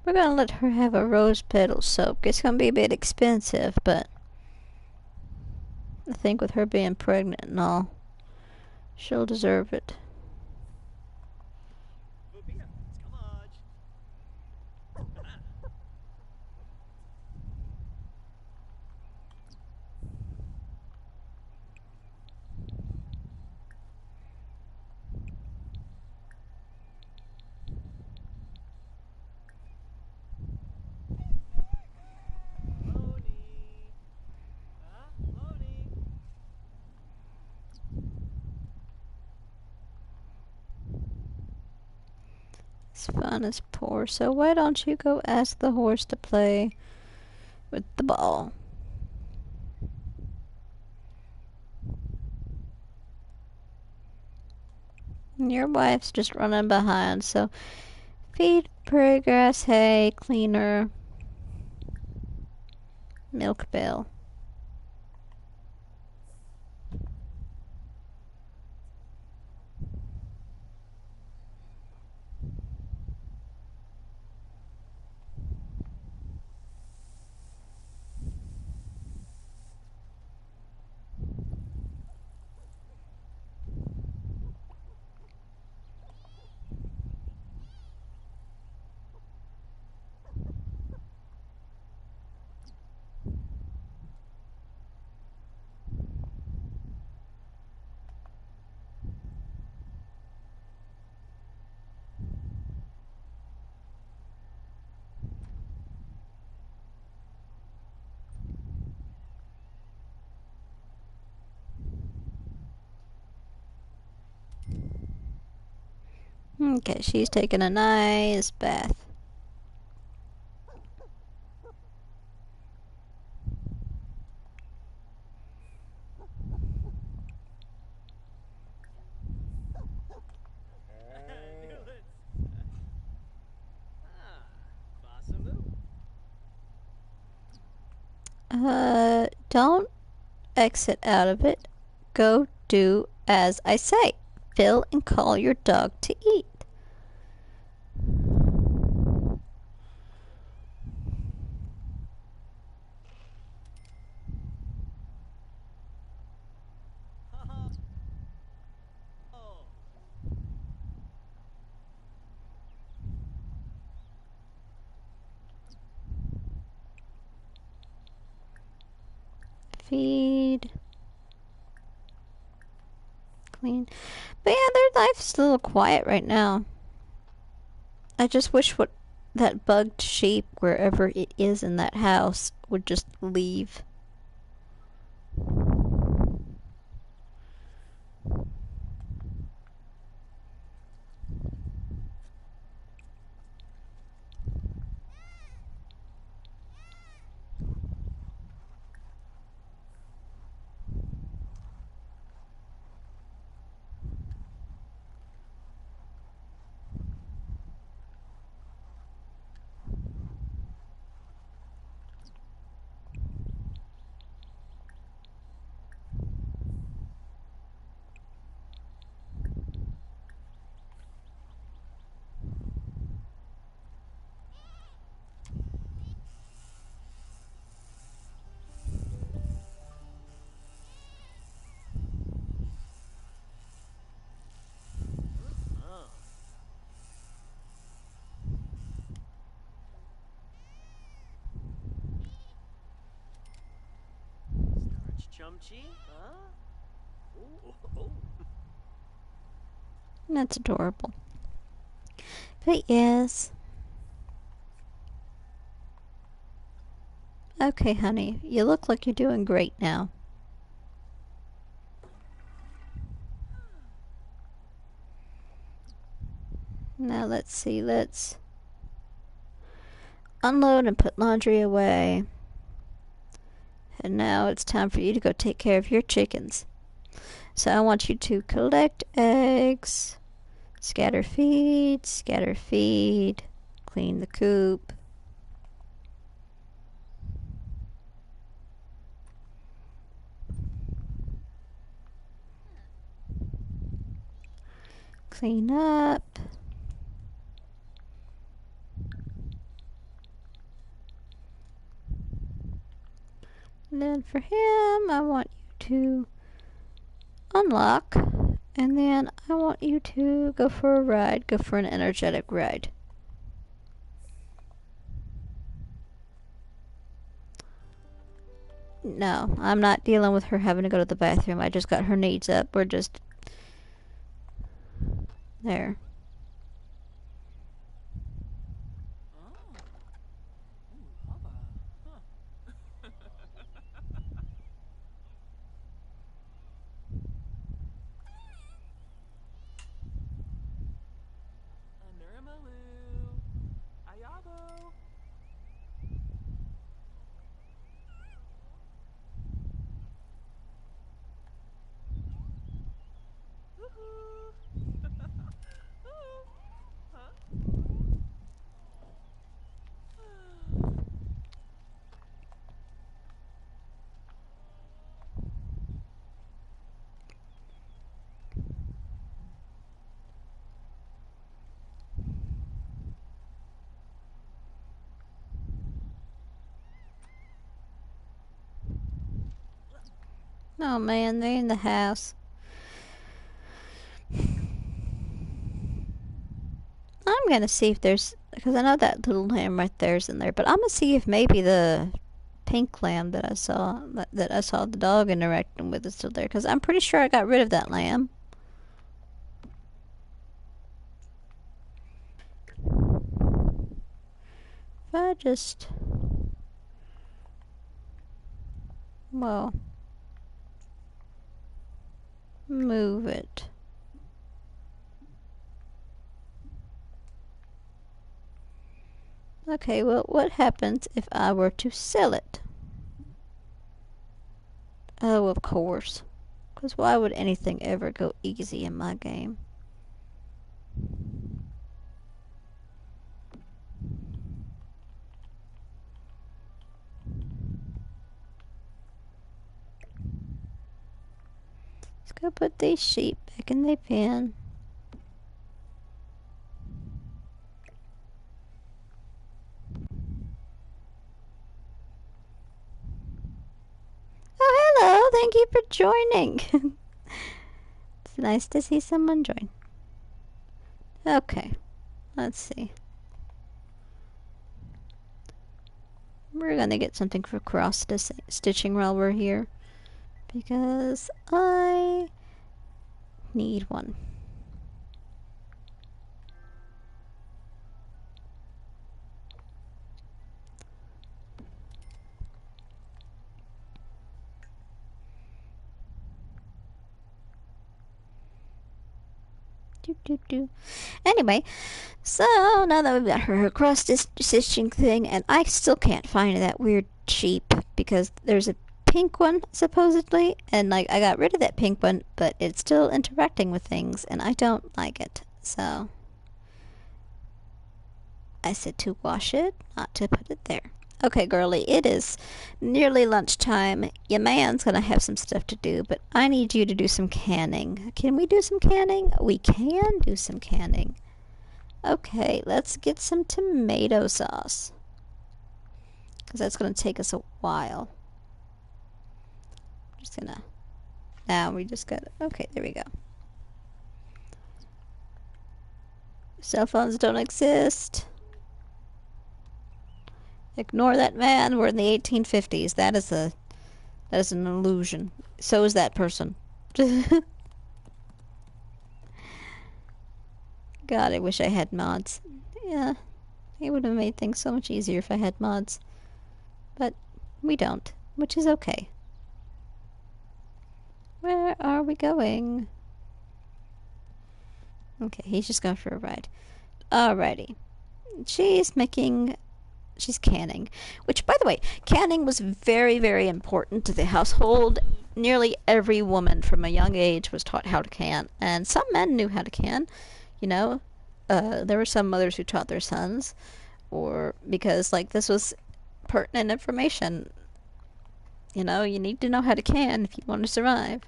We're gonna let her have a rose petal soap. It's gonna be a bit expensive, but I think with her being pregnant and all, she'll deserve it. It's fun as poor, so why don't you go ask the horse to play with the ball? Your wife's just running behind, so feed prairie grass, hay, cleaner, milk pail. Okay, she's taking a nice bath. Basamu. Don't exit out of it. Go do as I say. Fill and call your dog to eat. Oh. Feed. Clean. But yeah, their life's a little quiet right now. I just wish what that bugged sheep, wherever it is in that house, would just leave. Oh. Starch chumchi? Huh? Oh, oh. That's adorable. But yes. Okay, honey. You look like you're doing great now. Now let's see. Let's unload and put laundry away. And now it's time for you to go take care of your chickens. So I want you to collect eggs, scatter feed, clean the coop. Clean up. And then for him, I want you to unlock. And then I want you to go for a ride. Go for an energetic ride. No, I'm not dealing with her having to go to the bathroom. I just got her needs up. We're just there. Oh. Ooh, lava. Huh. Anuramalu. Ayabo. Woohoo. Ooh. Huh? Oh man, they're in the house. I'm gonna see if there's, because I know that little lamb right there's in there, but I'm gonna see if maybe the pink lamb that I saw the dog interacting with is still there, because I'm pretty sure I got rid of that lamb. If I just, well, move it. Okay, well, what happens if I were to sell it? Oh, of course. Because why would anything ever go easy in my game? Let's go put these sheep back in their pen. Oh, hello! Thank you for joining. It's nice to see someone join. Okay, let's see. We're gonna get something for cross stitching while we're here. Because I need one. Anyway, so now that we've got her cross stitching thing, and I still can't find that weird sheep because there's a pink one supposedly, and like I got rid of that pink one, but it's still interacting with things, and I don't like it. So I said to wash it, not to put it there. Okay, girlie, it is nearly lunchtime. Your man's gonna have some stuff to do, but I need you to do some canning. Can we do some canning? We can do some canning. Okay, let's get some tomato sauce. Because that's gonna take us a while. I'm just gonna... Now we just got... Okay, there we go. Cell phones don't exist. Ignore that man. We're in the 1850s. That is an illusion. So is that person. God, I wish I had mods. Yeah, it would have made things so much easier if I had mods. But we don't, which is okay. Where are we going? Okay, he's just going for a ride. Alrighty. She's canning. Which, by the way, canning was very, very important to the household. Nearly every woman from a young age was taught how to can. And some men knew how to can. You know, there were some mothers who taught their sons. Or because, like, this was pertinent information. You know, you need to know how to can if you want to survive.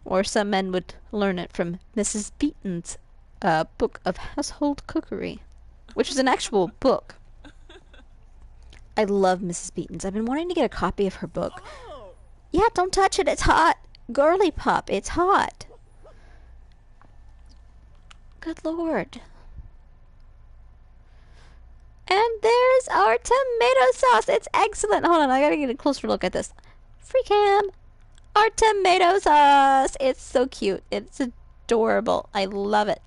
Or some men would learn it from Mrs. Beeton's book of household cookery, which is an actual book. I love Mrs. Beeton's. I've been wanting to get a copy of her book. Oh. Yeah, don't touch it. It's hot. Girly pop, it's hot. Good lord. And there's our tomato sauce. It's excellent. Hold on, I gotta get a closer look at this. Free cam. Our tomato sauce. It's so cute. It's adorable. I love it.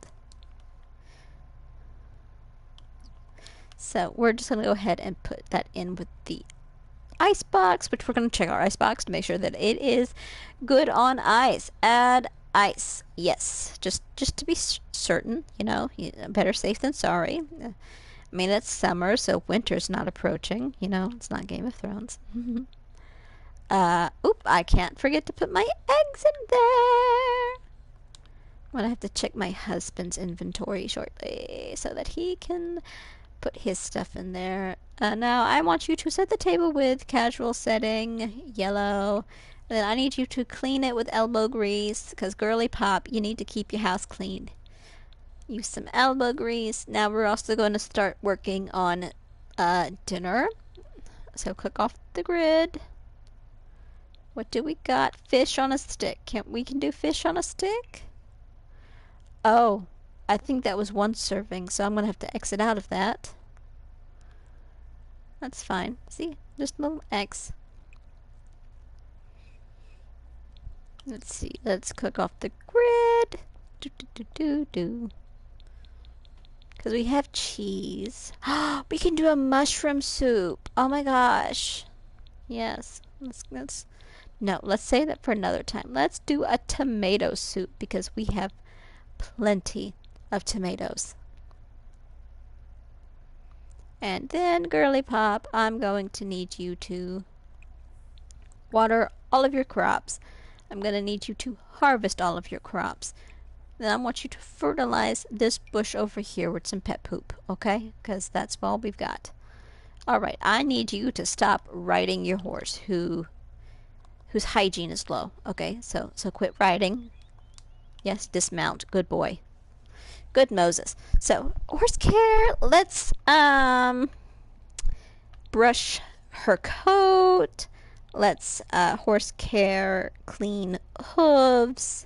So we're just going to go ahead and put that in with the ice box, which we're going to check our ice box to make sure that it is good on ice. Add ice. Yes. Just to be certain, you know, better safe than sorry. I mean, it's summer, so winter's not approaching. You know, it's not Game of Thrones. Oop, I can't forget to put my eggs in there. I'm going to have to check my husband's inventory shortly so that he can put his stuff in there. Now I want you to set the table with casual setting, yellow. And then I need you to clean it with elbow grease, because girly pop, you need to keep your house clean. Use some elbow grease. Now we're also going to start working on dinner. So cook off the grid. What do we got? Fish on a stick. We can do fish on a stick? Oh, I think that was one serving, so I'm going to have to exit out of that. That's fine. See? Just a little X. Let's see. Let's cook off the grid. Because we have cheese. We can do a mushroom soup. Oh my gosh. Yes. Let's save that for another time. Let's do a tomato soup because we have plenty of tomatoes. And then, Girly Pop, I'm going to need you to water all of your crops. I'm going to need you to harvest all of your crops. Then I want you to fertilize this bush over here with some pet poop, okay? Because that's all we've got. Alright, I need you to stop riding your horse whose hygiene is low. Okay, so quit riding. Yes, dismount. Good boy. Good Moses. So, horse care, let's brush her coat. Let's horse care clean hooves.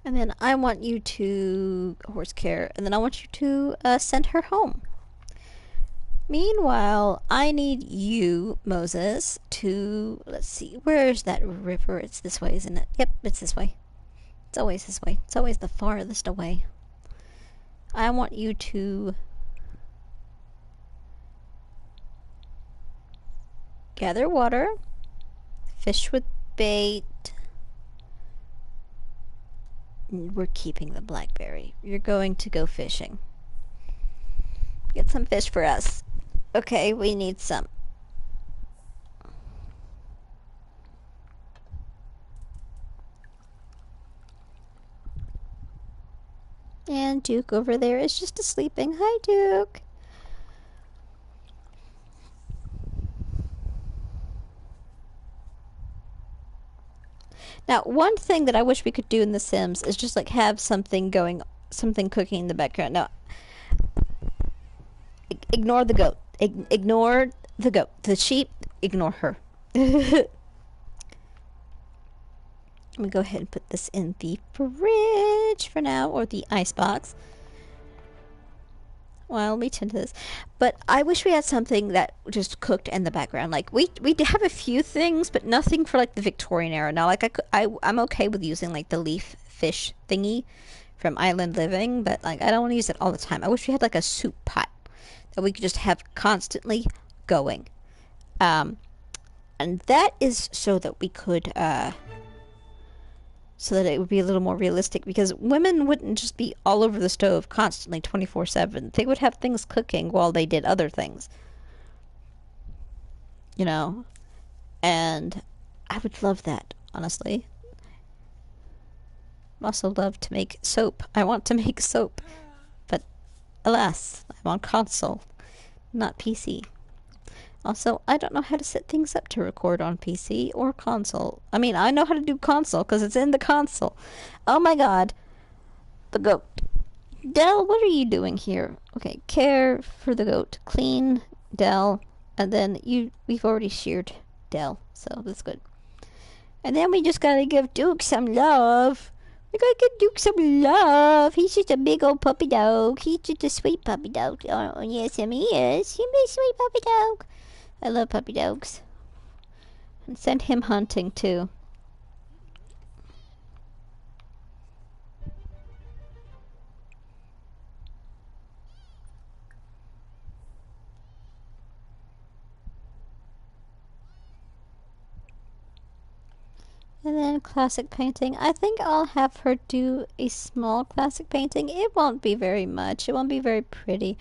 And then I want you to horse care, and then I want you to send her home. Meanwhile, I need you, Moses, to, let's see, where's that river? It's this way, isn't it? Yep, it's this way. It's always this way. It's always the farthest away. I want you to gather water, fish with bait. We're keeping the blackberry. You're going to go fishing. Get some fish for us. Okay, we need some. And Duke over there is just sleeping. Hi, Duke. Now, one thing that I wish we could do in The Sims is just like have something cooking in the background. Now, ignore the goat. Ignore the goat. The sheep, ignore her. Let me go ahead and put this in the fridge for now, or the icebox, while we tend to this. But I wish we had something that just cooked in the background. Like, we have a few things, but nothing for, like, the Victorian era. Now, like, I'm okay with using, like, the leaf fish thingy from Island Living, but, like, I don't want to use it all the time. I wish we had, like, a soup pot that we could just have constantly going. And that is so that we could, so that it would be a little more realistic, because women wouldn't just be all over the stove constantly 24/7. They would have things cooking while they did other things. You know? And I would love that, honestly. I also love to make soap. I want to make soap. But alas, I'm on console, not PC. Also, I don't know how to set things up to record on PC or console. I mean, I know how to do console because it's in the console. Oh my god. The goat. Dell, what are you doing here? Okay, care for the goat. Clean Dell. And then we've already sheared Dell, so that's good. And then we just gotta give Duke some love. We gotta give Duke some love. He's just a big old puppy dog. He's just a sweet puppy dog. Oh, yes, he is. He's a sweet puppy dog. I love puppy dogs. And send him hunting, too. And then classic painting. I think I'll have her do a small classic painting. It won't be very much. It won't be very pretty.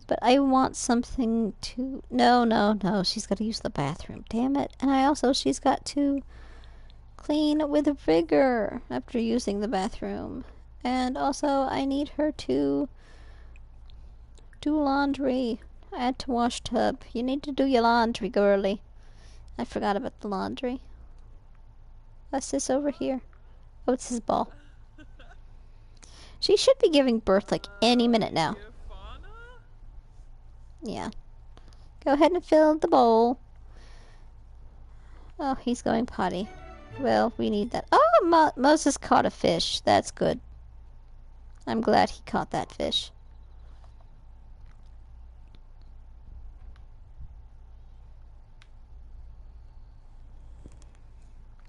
But I want something to... No. She's got to use the bathroom. Damn it. And she's got to clean with vigor after using the bathroom. And also, I need her to do laundry. Add to wash tub. You need to do your laundry, girly. I forgot about the laundry. What's this over here? Oh, it's his ball. She should be giving birth like any minute now. Yeah. Go ahead and fill the bowl. Oh, he's going potty. Well, we need that. Oh, Moses caught a fish. That's good. I'm glad he caught that fish.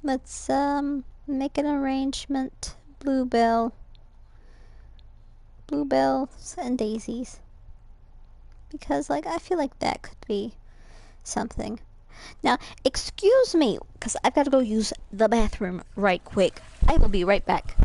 Let's make an arrangement. Bluebells and daisies. Because, like, I feel like that could be something. Now, excuse me, because I've got to go use the bathroom right quick. I will be right back.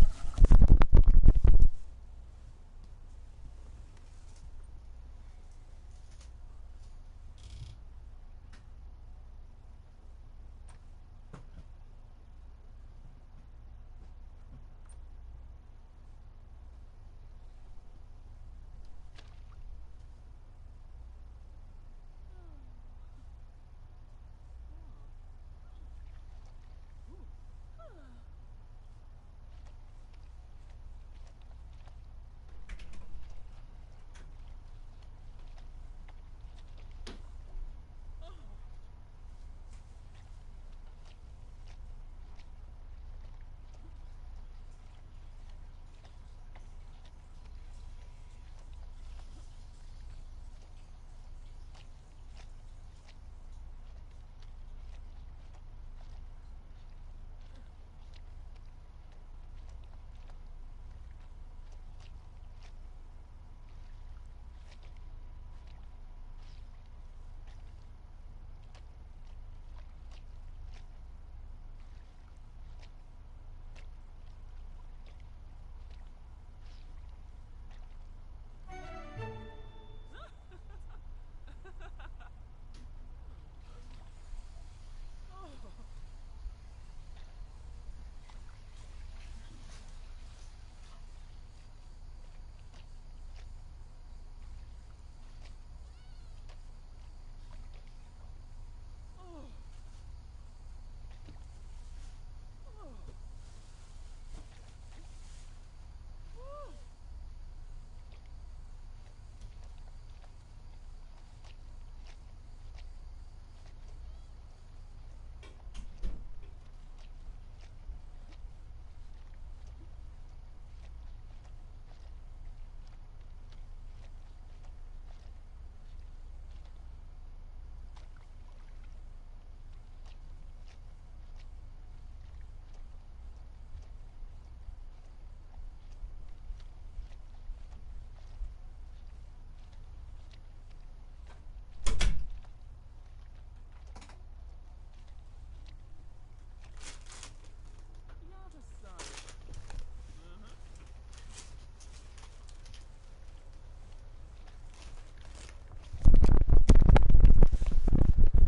Yeah, the sun.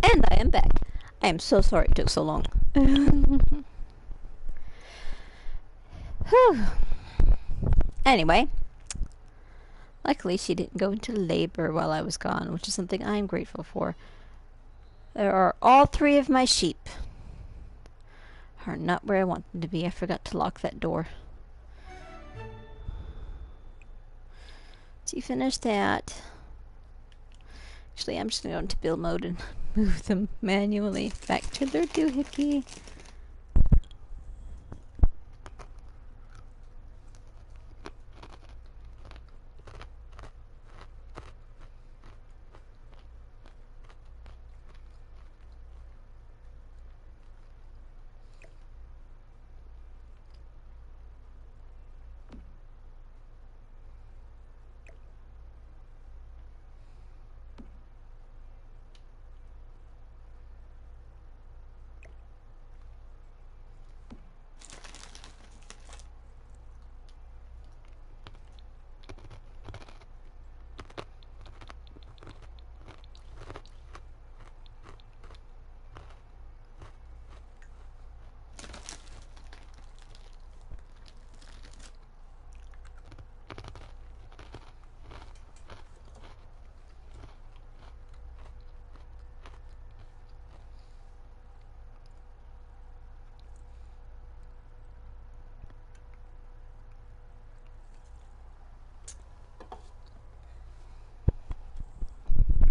And I am back. I am so sorry it took so long. Whew. Anyway, luckily she didn't go into labor while I was gone, which is something I am grateful for. There are all three of my sheep. Are not where I want them to be. I forgot to lock that door. So you finish that. Actually, I'm just going to go into build mode and move them manually back to their doohickey.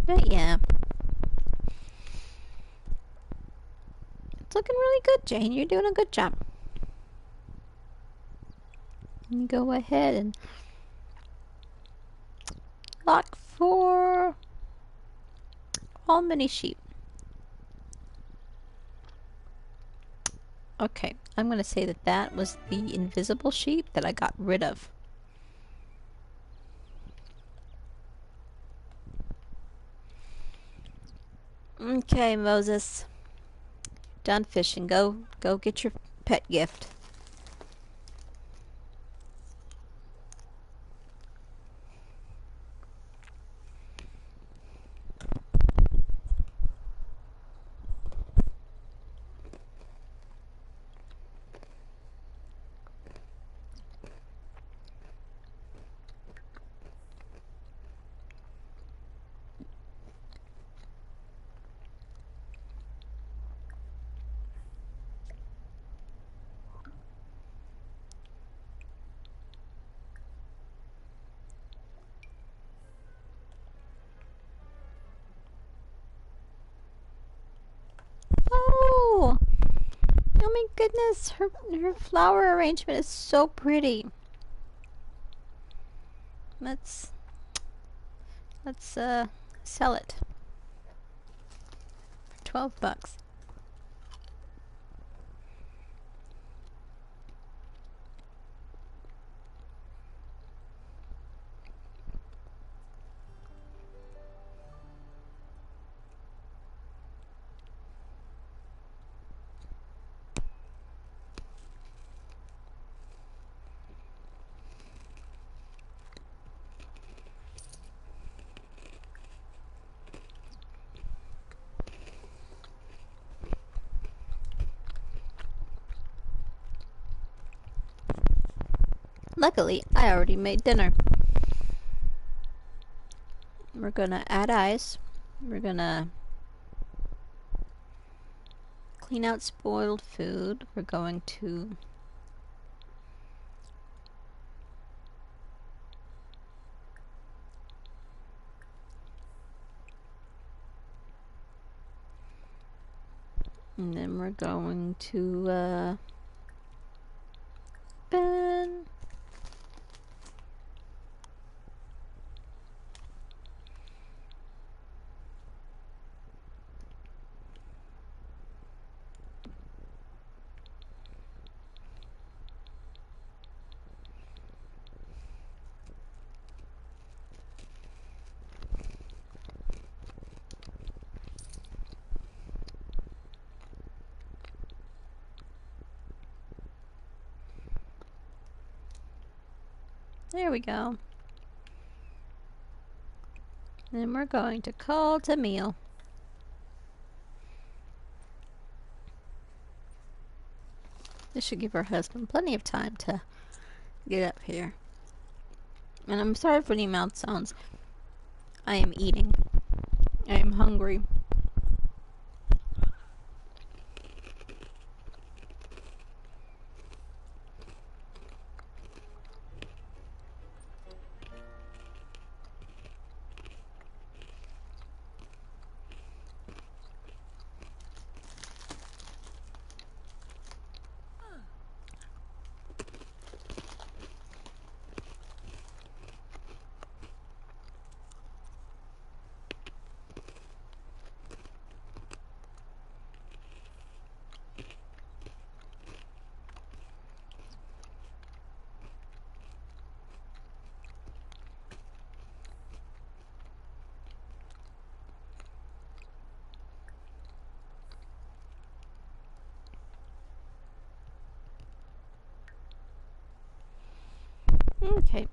But yeah. It's looking really good, Jane. You're doing a good job. You go ahead and lock for all mini sheep. Okay, I'm going to say that that was the invisible sheep that I got rid of. Okay, Moses. Done fishing. Go get your pet gift. Oh! Oh my goodness, her flower arrangement is so pretty. Let's let's sell it. 12 bucks. Luckily, I already made dinner. We're gonna add ice. We're gonna clean out spoiled food. We're going to and then we're going to Ben. There we go. Then we're going to call to meal. This should give her husband plenty of time to get up here. And I'm sorry for the mouth sounds. I am eating. I am hungry. Okay.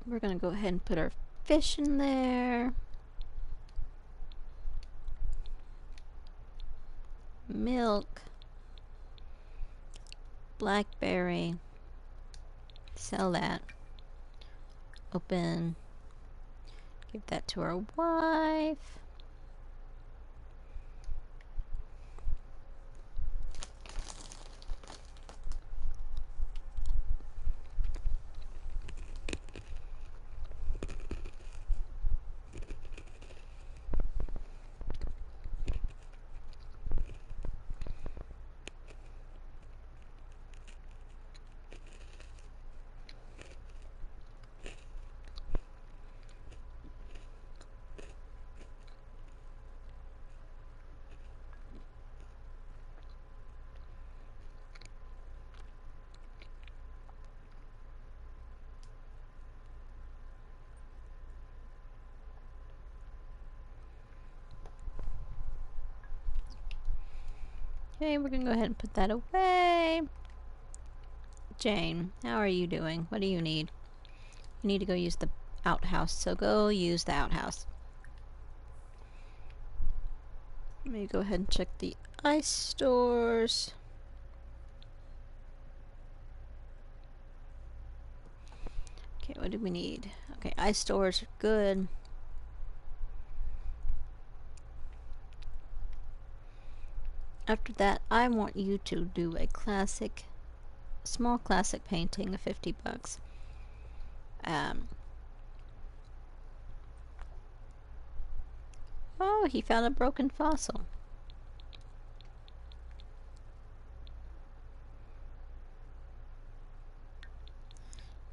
We're gonna go ahead and put our fish in there. Milk. Blackberry. Sell that. Open. Give that to our wife. Okay, we're gonna go ahead and put that away. Jane, how are you doing? What do you need? You need to go use the outhouse, so go use the outhouse. Let me go ahead and check the ice stores. Okay, what do we need? Okay, ice stores are good. After that, I want you to do a small classic painting of 50 bucks. Oh, he found a broken fossil.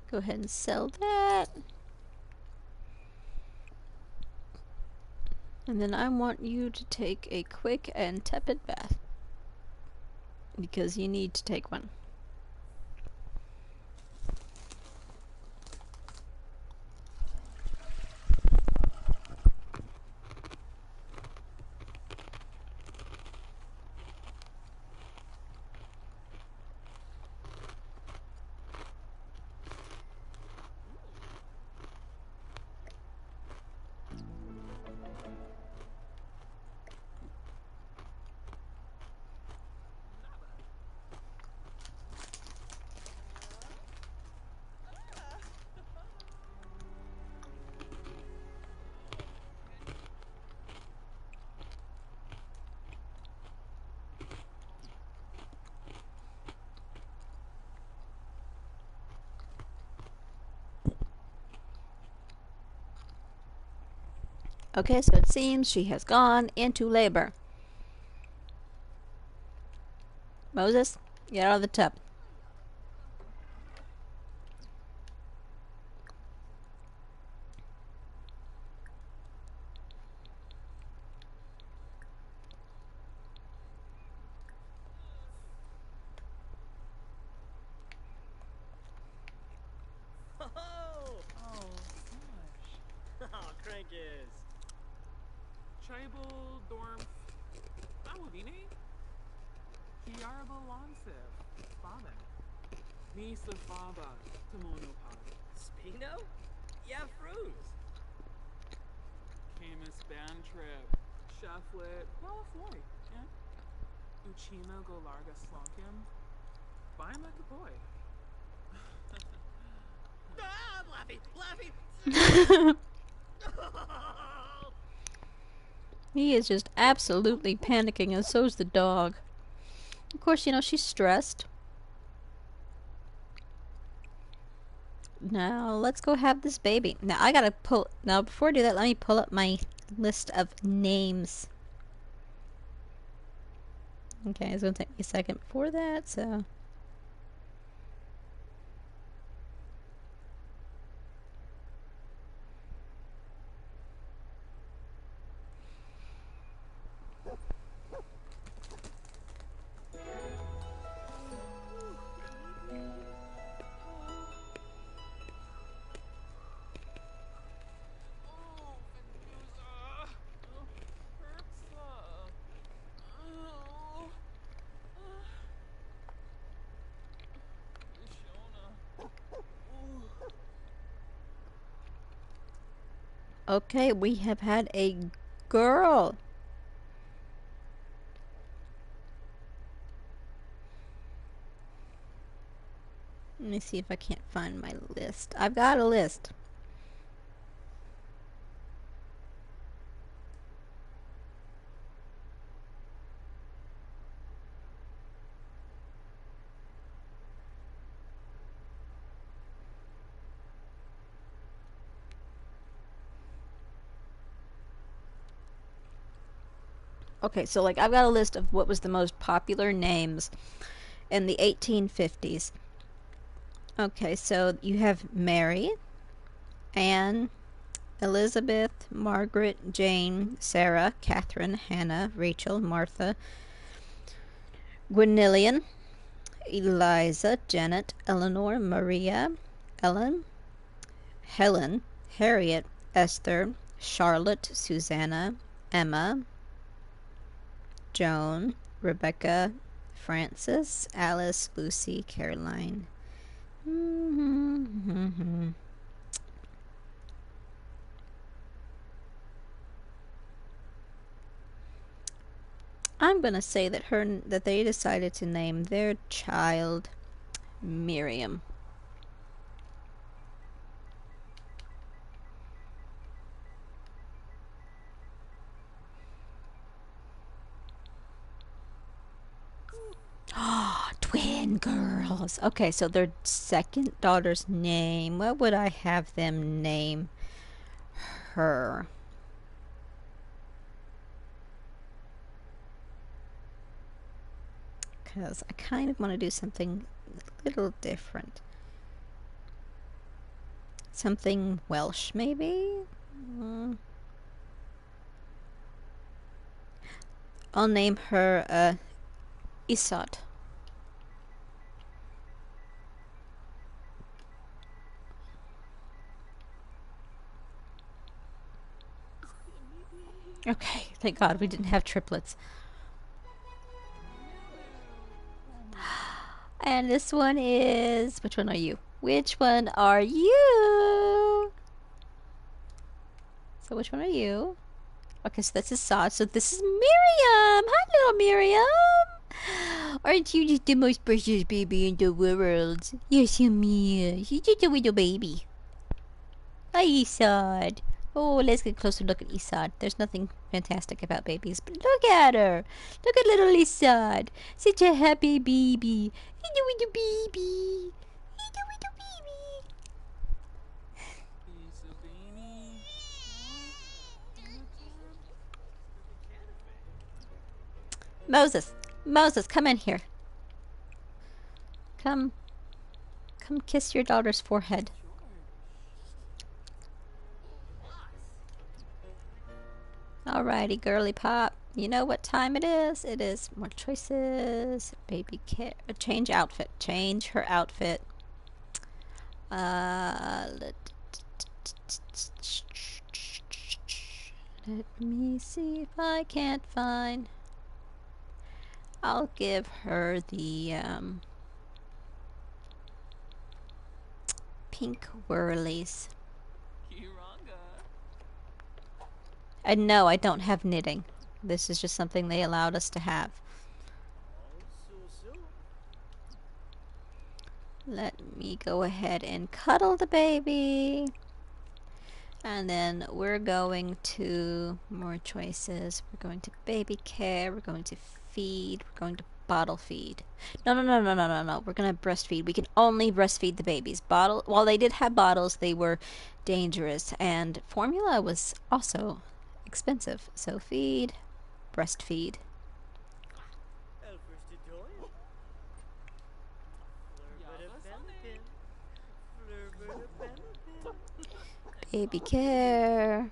Go ahead and sell that. And then I want you to take a quick and tepid bath. Because you need to take one. Okay, so it seems she has gone into labor. Moses, get out of the tub. Oh, Oh, Smash. oh, Crankis. Tribal Dorm. Awavini? Kiarba Lansif. Faben. Misa Faba. Tamonopad. Spino? Yeah, Fruz. Camus Band Trip. Cheflet. Walafoy. Yeah. Uchima Golarga Slonkim. Baima Kapoy. Ah, Blaffy! He is just absolutely panicking, and so's the dog. Of course, she's stressed. Now, let's go have this baby. Now, I gotta pull... Now, before I do that, let me pull up my list of names. Okay, it's gonna take me a second before that, so... Okay, we have had a girl. Let me see if I can't find my list. I've got a list. Okay, so I've got a list of what was the most popular names in the 1850s. Okay, so you have Mary, Anne, Elizabeth, Margaret, Jane, Sarah, Catherine, Hannah, Rachel, Martha, Gwynillian, Eliza, Janet, Eleanor, Maria, Ellen, Helen, Harriet, Esther, Charlotte, Susanna, Emma, Joan, Rebecca, Frances, Alice, Lucy, Caroline. Mm-hmm. I'm gonna say that they decided to name their child Miriam. Ah, twin girls. Okay, so their second daughter's name. What would I have them name her? Because I kind of want to do something a little different. Something Welsh, maybe? Mm. I'll name her Isod. Okay, thank God we didn't have triplets. And this one is. Which one are you? Which one are you? So, which one are you? Okay, so that's Assad. So, this is Miriam. Hi, little Miriam. Aren't you just the most precious baby in the world? You're so mean. You're just a little baby. Hi, Isad. Oh, let's get a closer look at Isad. There's nothing fantastic about babies, but look at her. Look at little Isad. Such a happy baby. Little, little baby. Little, little baby. He's a baby. Moses. Moses, come in here. Come. Come kiss your daughter's forehead. Alrighty, girly pop. You know what time it is? It is more choices. Baby care. Change outfit. Change her outfit. Let me see if I can't find. I'll give her the pink whirlies. Kiranga. And no, I don't have knitting. This is just something they allowed us to have. Let me go ahead and cuddle the baby. And then we're going to more choices. We're going to baby care. We're going to feed. We're going to bottle feed. No. We're going to breastfeed. We can only breastfeed the babies. While they did have bottles, they were dangerous. And formula was also expensive. So feed, breastfeed. Baby care.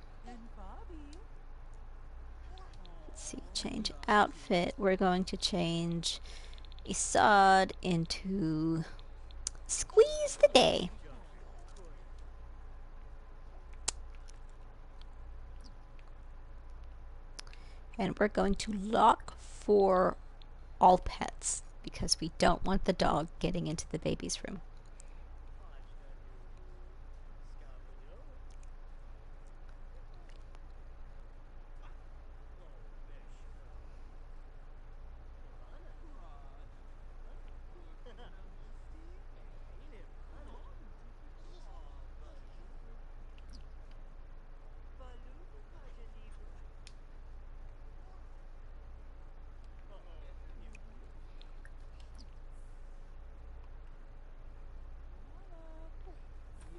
Let's see, change outfit. We're going to change Isad into Squeeze the Day. And we're going to lock for all pets because we don't want the dog getting into the baby's room.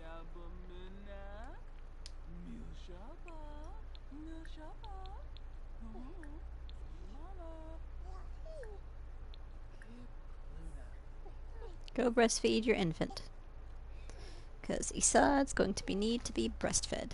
Yabamuna. Milshaba. Milshaba. Go breastfeed your infant. Because Isad's going to need to be breastfed.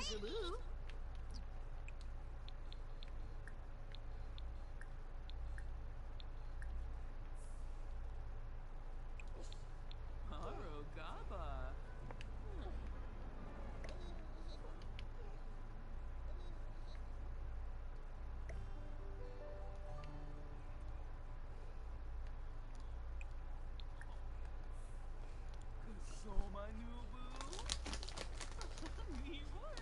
Peekaboo. Arogaba. Kusoma nubu. Niwar.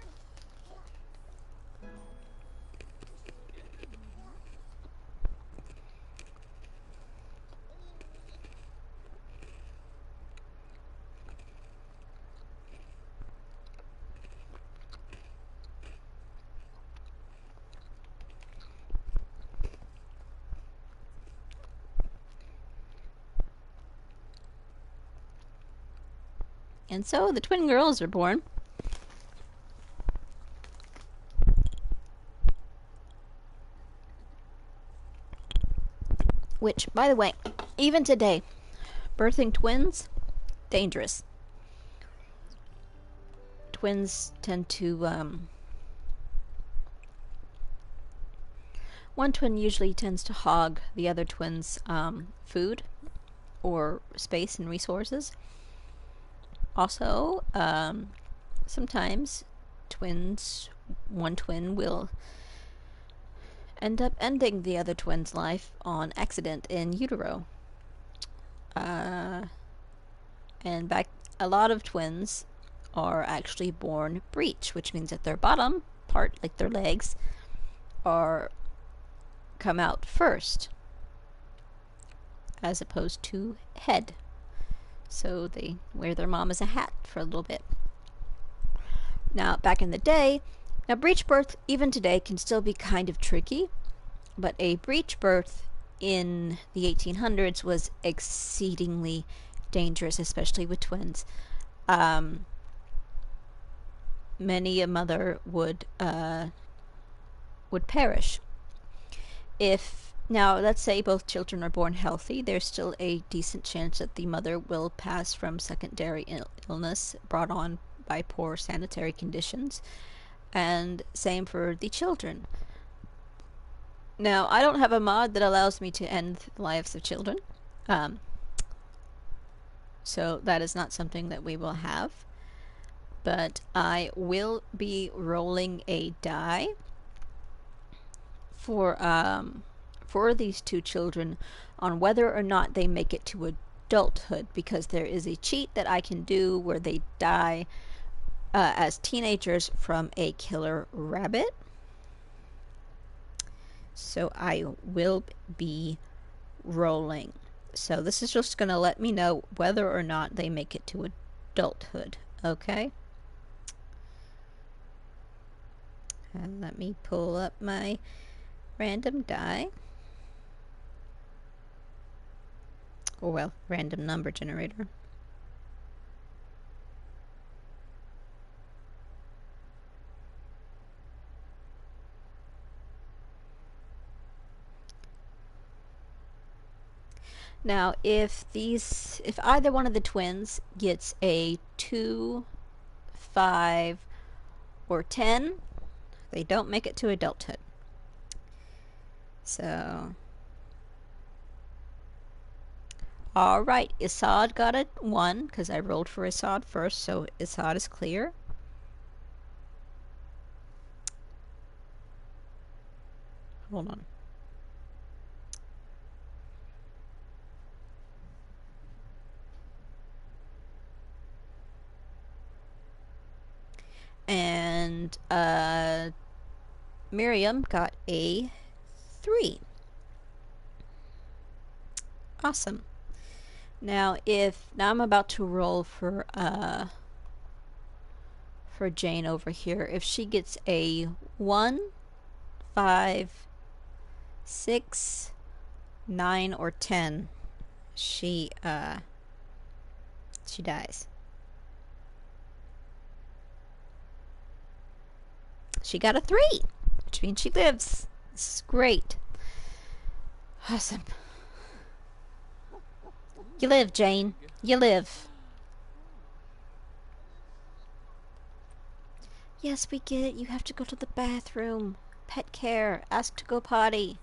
And so the twin girls are born. Which, by the way, even today, birthing twins, dangerous. Twins tend to, one twin usually tends to hog the other twin's food or space and resources. Also, sometimes one twin will end up ending the other twin's life on accident in utero. And a lot of twins are actually born breech, which means that their bottom part, like their legs, are come out first, as opposed to head. So they wear their mom as a hat for a little bit. Now, back in the day, now breech birth, even today, can still be kind of tricky, but a breech birth in the 1800s was exceedingly dangerous, especially with twins. Many a mother would perish. If now, let's say both children are born healthy, there's still a decent chance that the mother will pass from secondary illness brought on by poor sanitary conditions, and same for the children. Now, I don't have a mod that allows me to end the lives of children, so that is not something that we will have. But I will be rolling a die for these two children on whether or not they make it to adulthood, because there is a cheat that I can do where they die as teenagers from a killer rabbit. So I will be rolling. So this is just going to let me know whether or not they make it to adulthood. Okay? And let me pull up my random die. Or, well, random number generator. Now, if either one of the twins gets a 2, 5, or 10, they don't make it to adulthood. So, alright, Assad got a 1, because I rolled for Assad first, so Assad is clear. Hold on. And Miriam got a 3. Awesome. Now I'm about to roll for Jane over here. If she gets a 1, 5, 6, 9, or 10, she dies. She got a 3, which means she lives. This is great. Awesome. You live, Jane. You live. Yes, we get it. You have to go to the bathroom. Pet care. Ask to go potty.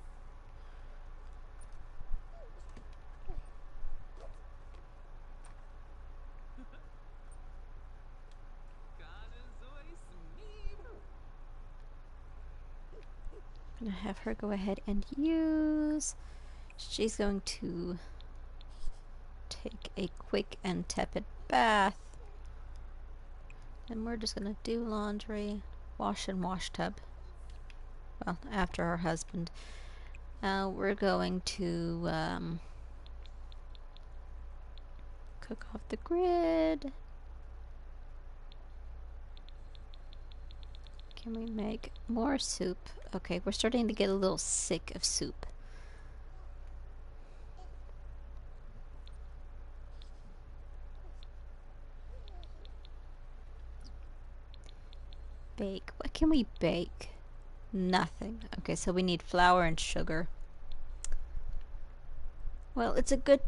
Kanazoy Smeeb. I'm gonna have her go ahead and use. She's going to take a quick and tepid bath. And we're just gonna do laundry, wash and wash tub. Well, after our husband. We're going to cook off the grid. Can we make more soup? Okay, we're starting to get a little sick of soup. Bake. What can we bake? Nothing. Okay, so we need flour and sugar. Well, it's a good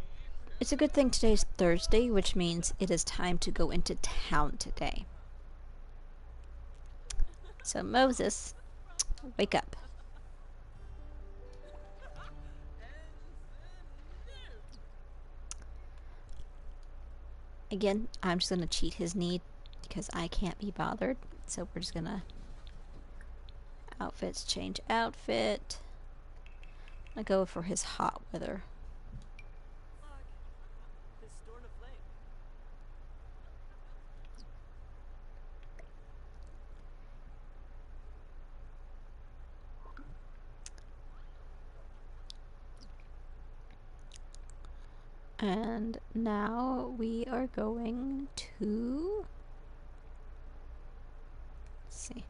thing today's Thursday, which means it is time to go into town today. So Moses, wake up. Again, I'm just gonna cheat his need because I can't be bothered. So we're just gonna outfits, change outfit. I go for his hot weather. Fuck. His store in a flame. And now we are going to, let's see.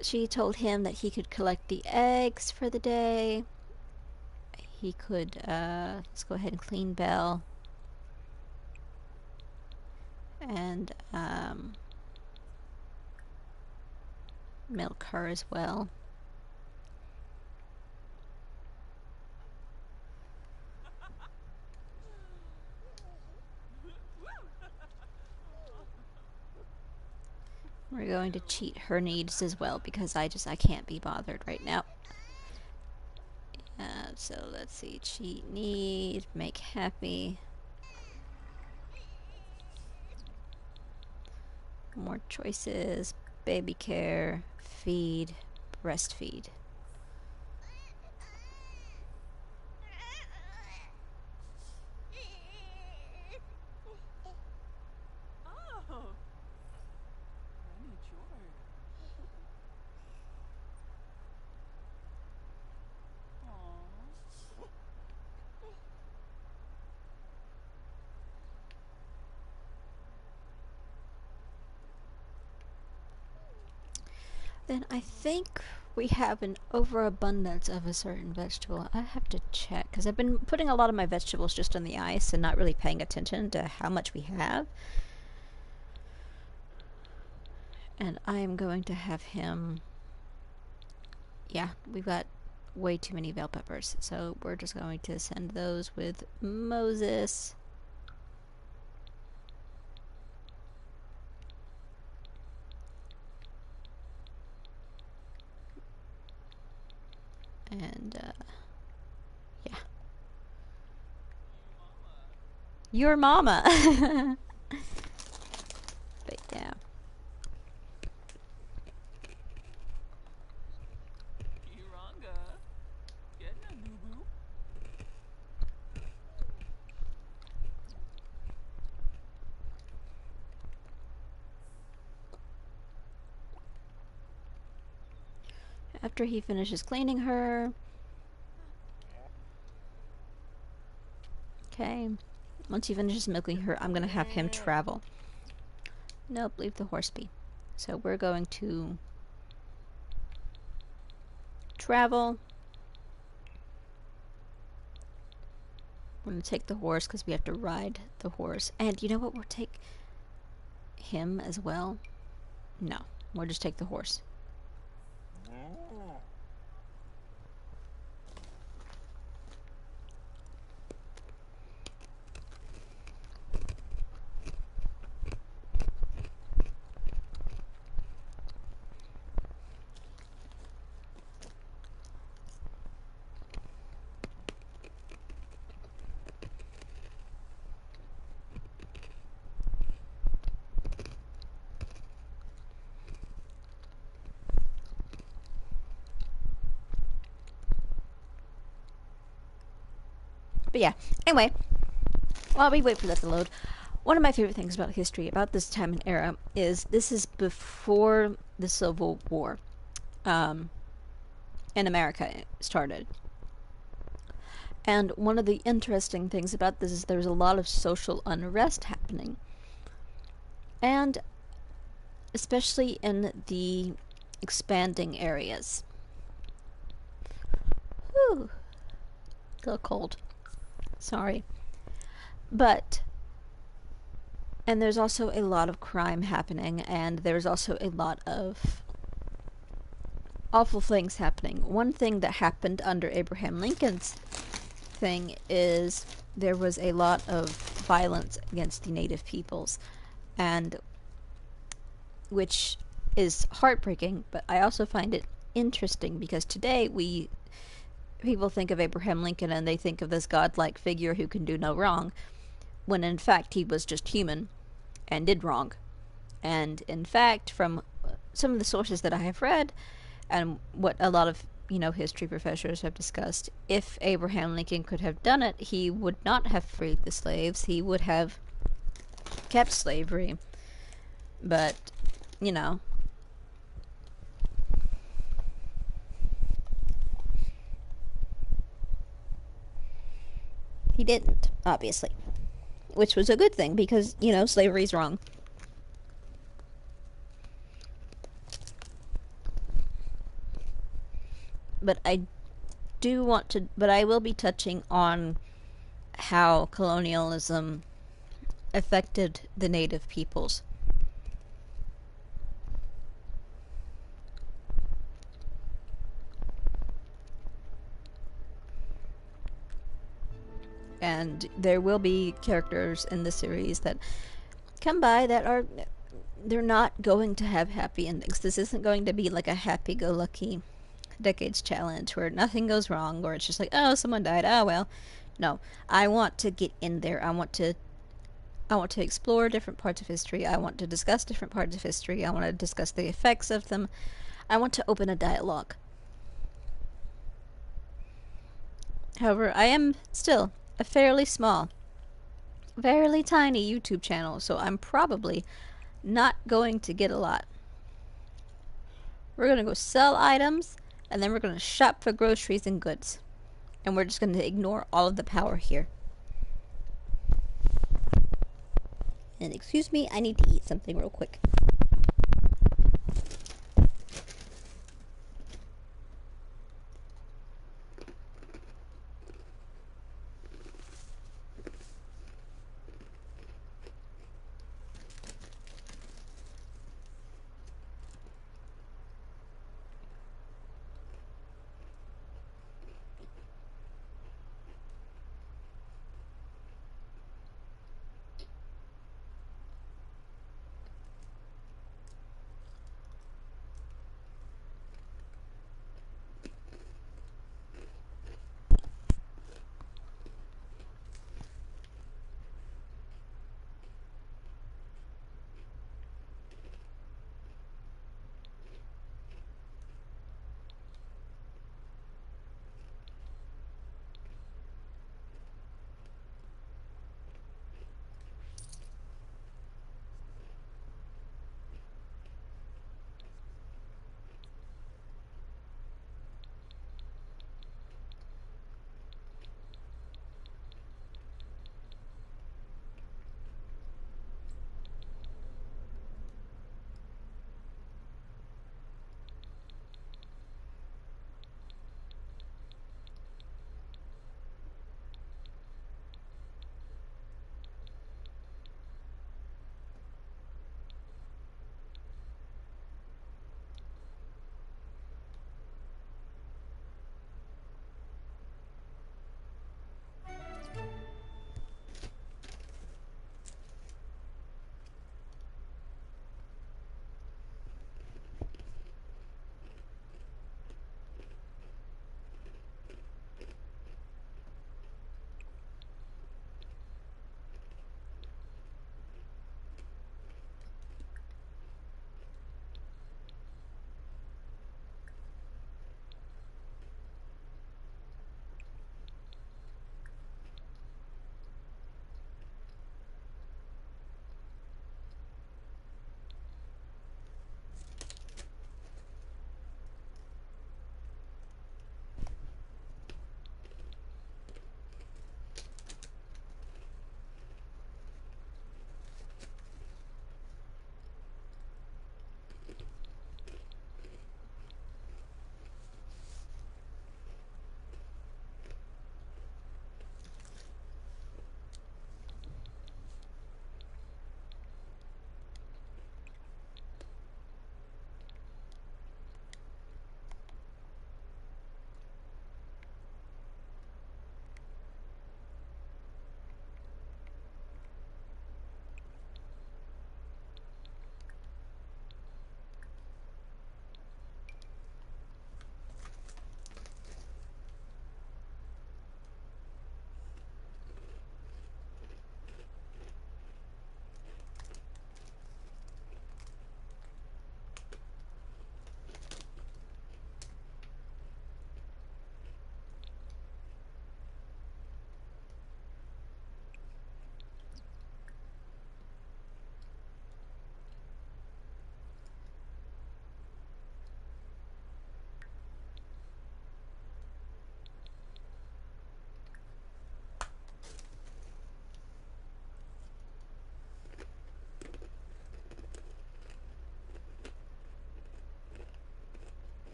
She told him that he could collect the eggs for the day. He could, let's go ahead and clean Belle. And, milk her as well. We're going to cheat her needs as well because I can't be bothered right now. So let's see, cheat need, make happy. More choices, baby care, feed, breastfeed. Oh. Renny Jord. Aww. Then I think we have an overabundance of a certain vegetable. I have to check because I've been putting a lot of my vegetables just on the ice and not really paying attention to how much we have. And I am going to have him. Yeah, we've got way too many bell peppers, so we're just going to send those with Moses. And yeah, your mama. But yeah, Kiranga. Getna Nubu. after he finishes cleaning her. Okay, once he finishes milking her, I'm gonna have him travel. Nope, leave the horse be. So we're going to travel. We're gonna take the horse because we have to ride the horse. And you know what? We'll take him as well. No, we'll just take the horse. But yeah, anyway, while we wait for that to load, one of my favorite things about history, about this time and era, is this is before the Civil War in America started. And one of the interesting things about this is there's a lot of social unrest happening. And especially in the expanding areas. Whew. A little cold. Sorry. But, and there's also a lot of crime happening, and there's also a lot of awful things happening. One thing that happened under Abraham Lincoln's thing is there was a lot of violence against the native peoples, and which is heartbreaking, but I also find it interesting because today people think of Abraham Lincoln and they think of this godlike figure who can do no wrong, when in fact he was just human and did wrong. And in fact, from some of the sources that I have read and what a lot of history professors have discussed, if Abraham Lincoln could have done it, he would not have freed the slaves. He would have kept slavery. But, you know, he didn't, obviously. Which was a good thing because, slavery's wrong. But I will be touching on how colonialism affected the native peoples. And there will be characters in the series that come by that they're not going to have happy endings. This isn't going to be like a happy-go-lucky decades challenge where nothing goes wrong, or it's just like, oh, someone died, oh well. No, I want to get in there. I want to explore different parts of history. I want to discuss different parts of history. I want to discuss the effects of them. I want to open a dialogue. However, I am still a fairly small, fairly tiny YouTube channel, so I'm probably not going to get a lot. We're going to go sell items, and then we're going to shop for groceries and goods. And we're just going to ignore all of the power here. And excuse me, I need to eat something real quick.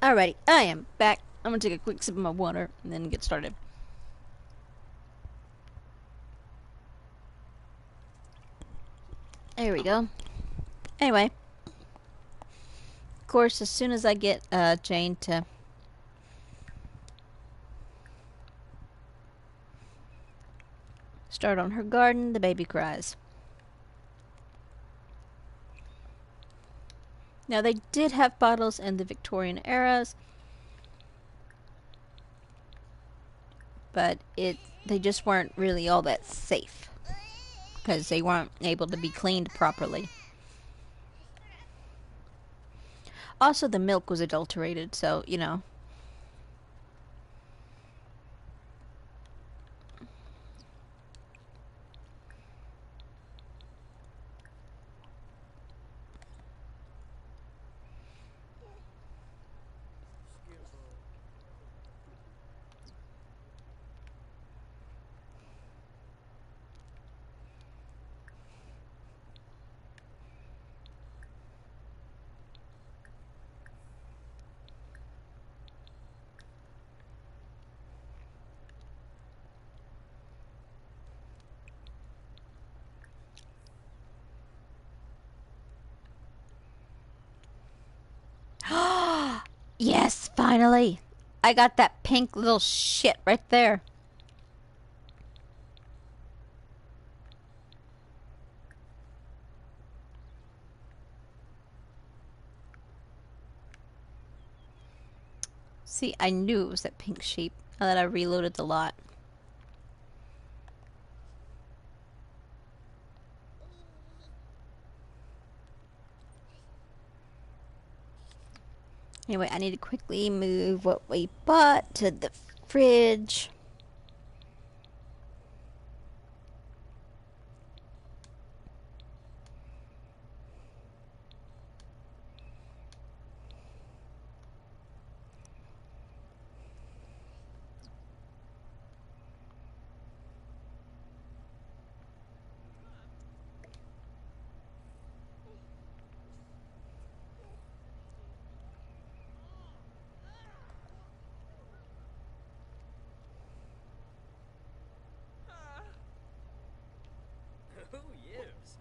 Alrighty, I am back. I'm gonna take a quick sip of my water and then get started. There we go. Anyway, of course, as soon as I get Jane to start on her garden, the baby cries. Now, they did have bottles in the Victorian eras, but they just weren't really all that safe because they weren't able to be cleaned properly. Also, the milk was adulterated, so, you know. Yes, finally! I got that pink little shit right there. See, I knew it was that pink sheep now that I reloaded the lot. Anyway, I need to quickly move what we bought to the fridge. Oh, yes.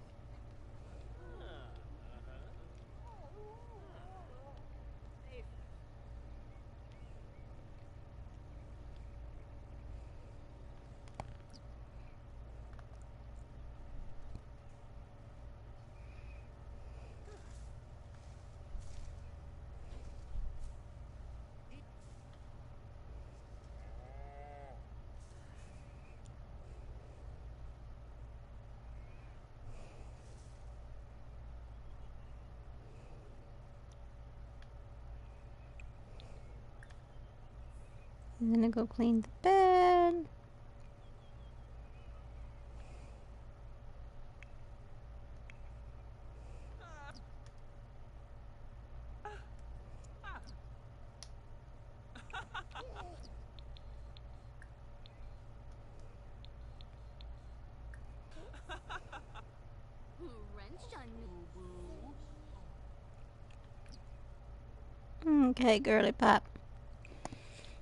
I'm gonna go clean the bed. Wrench on Okay, girly pop.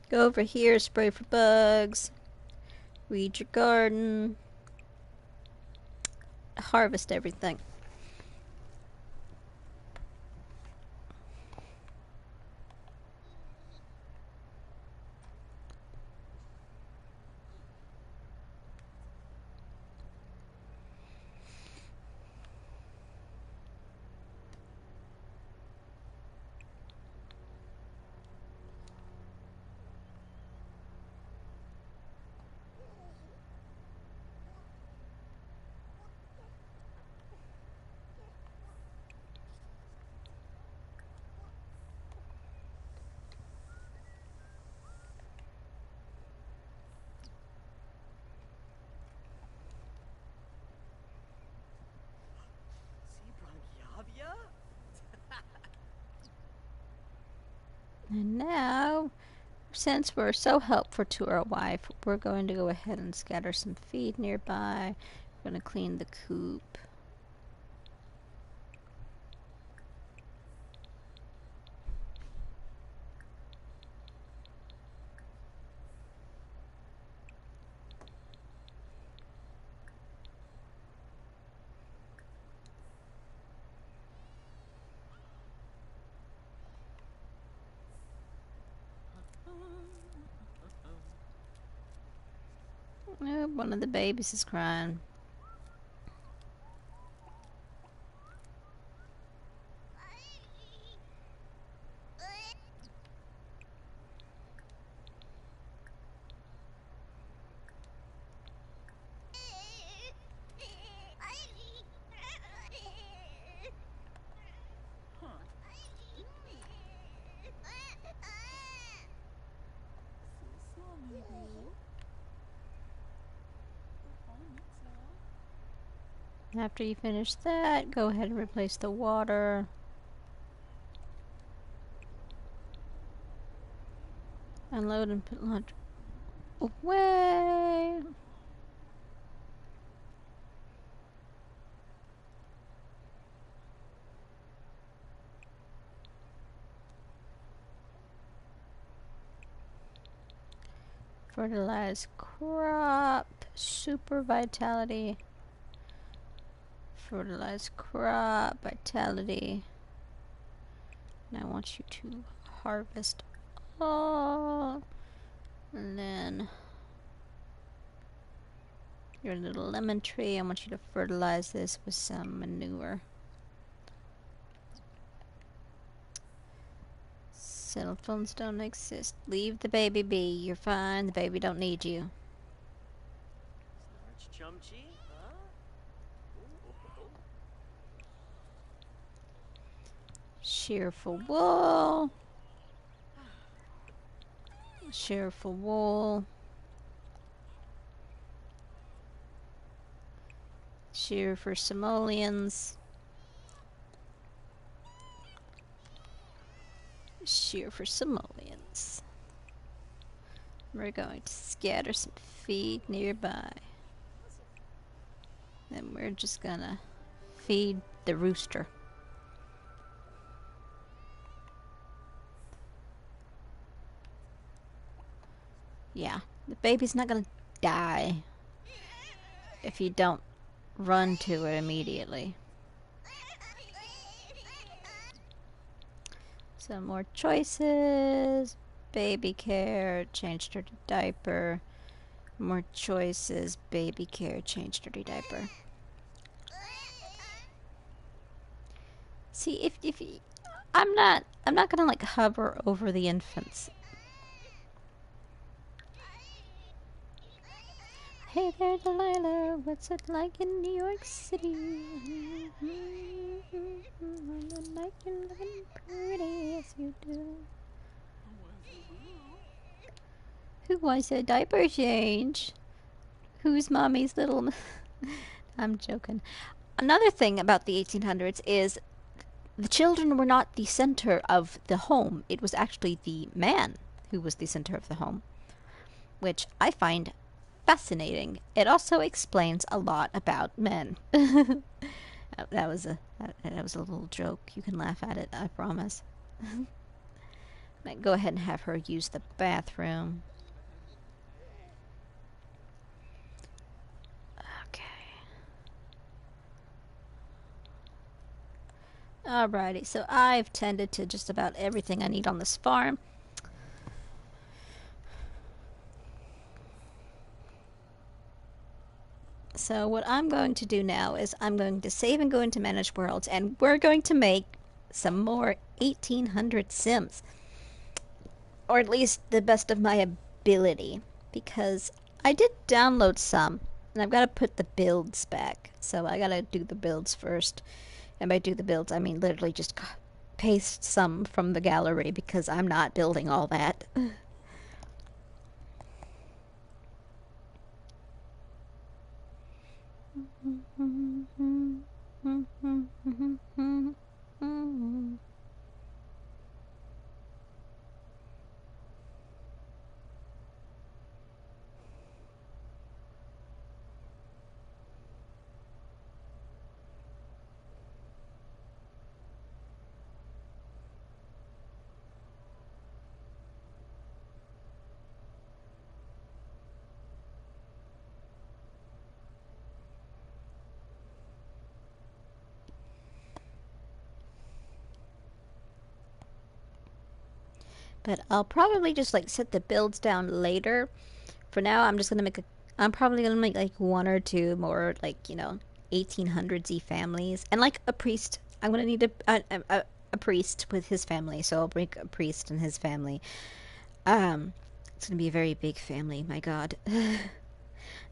Go over here, spray for bugs. Weed your garden. Harvest everything. See, Branchiavia? And now, since we're so helpful to our wife, we're going to go ahead and scatter some feed nearby. We're going to clean the coop. Oh, one of the babies is crying. Huh. So small, maybe. After you finish that, go ahead and replace the water. Unload and put lunch away. Fertilize crop. Super vitality. Fertilize crop. Vitality. And I want you to harvest all. And then your little lemon tree, I want you to fertilize this with some manure. Cell phones don't exist. Leave the baby be. You're fine. The baby don't need you. Snarch chumchi, huh? Ooh. Shear for wool. Shear for wool. Shear for simoleons. Shear for simoleons. We're going to scatter some feed nearby. Then we're just gonna feed the rooster. Yeah, the baby's not gonna die if you don't run to it immediately. Some more choices. Baby care, change dirty diaper. More choices. Baby care, change dirty diaper. See, if I'm not gonna like hover over the infants. Hey there, Delilah. What's it like in New York City? On the night you're looking pretty as you do. Who wants a diaper change? Who's mommy's little... I'm joking. Another thing about the 1800s is the children were not the center of the home. It was actually the man who was the center of the home, which I find fascinating. It also explains a lot about men. that was a little joke. You can laugh at it, I promise. Go ahead and have her use the bathroom. Okay. Alrighty, so I've tended to just about everything I need on this farm. So what I'm going to do now is I'm going to save and go into Manage Worlds, and we're going to make some more 1800 Sims. Or at least the best of my ability. Because I did download some, and I've got to put the builds back. So I got to do the builds first. And by do the builds, I mean literally just paste some from the gallery because I'm not building all that. But I'll probably just like set the builds down later. For now, I'm just gonna make I'm probably gonna make like one or two more, like, 1800s-y families, and like a priest. I'm gonna need a priest with his family, so I'll bring a priest and his family. Um, it's gonna be a very big family. My God.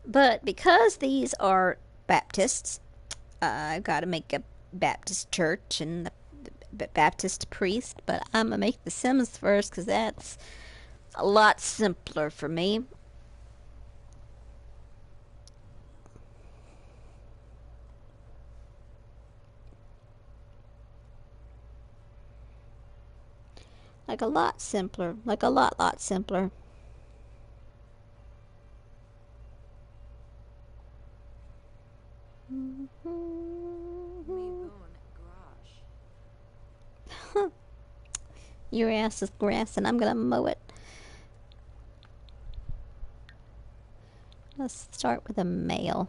But because these are Baptists, I've got to make a Baptist church and the Baptist priest. But I'm gonna make the Sims first because that's a lot simpler for me. Like a lot simpler. Like a lot simpler. Me bone grash. Your ass is grass and I'm gonna mow it. Let's start with a male.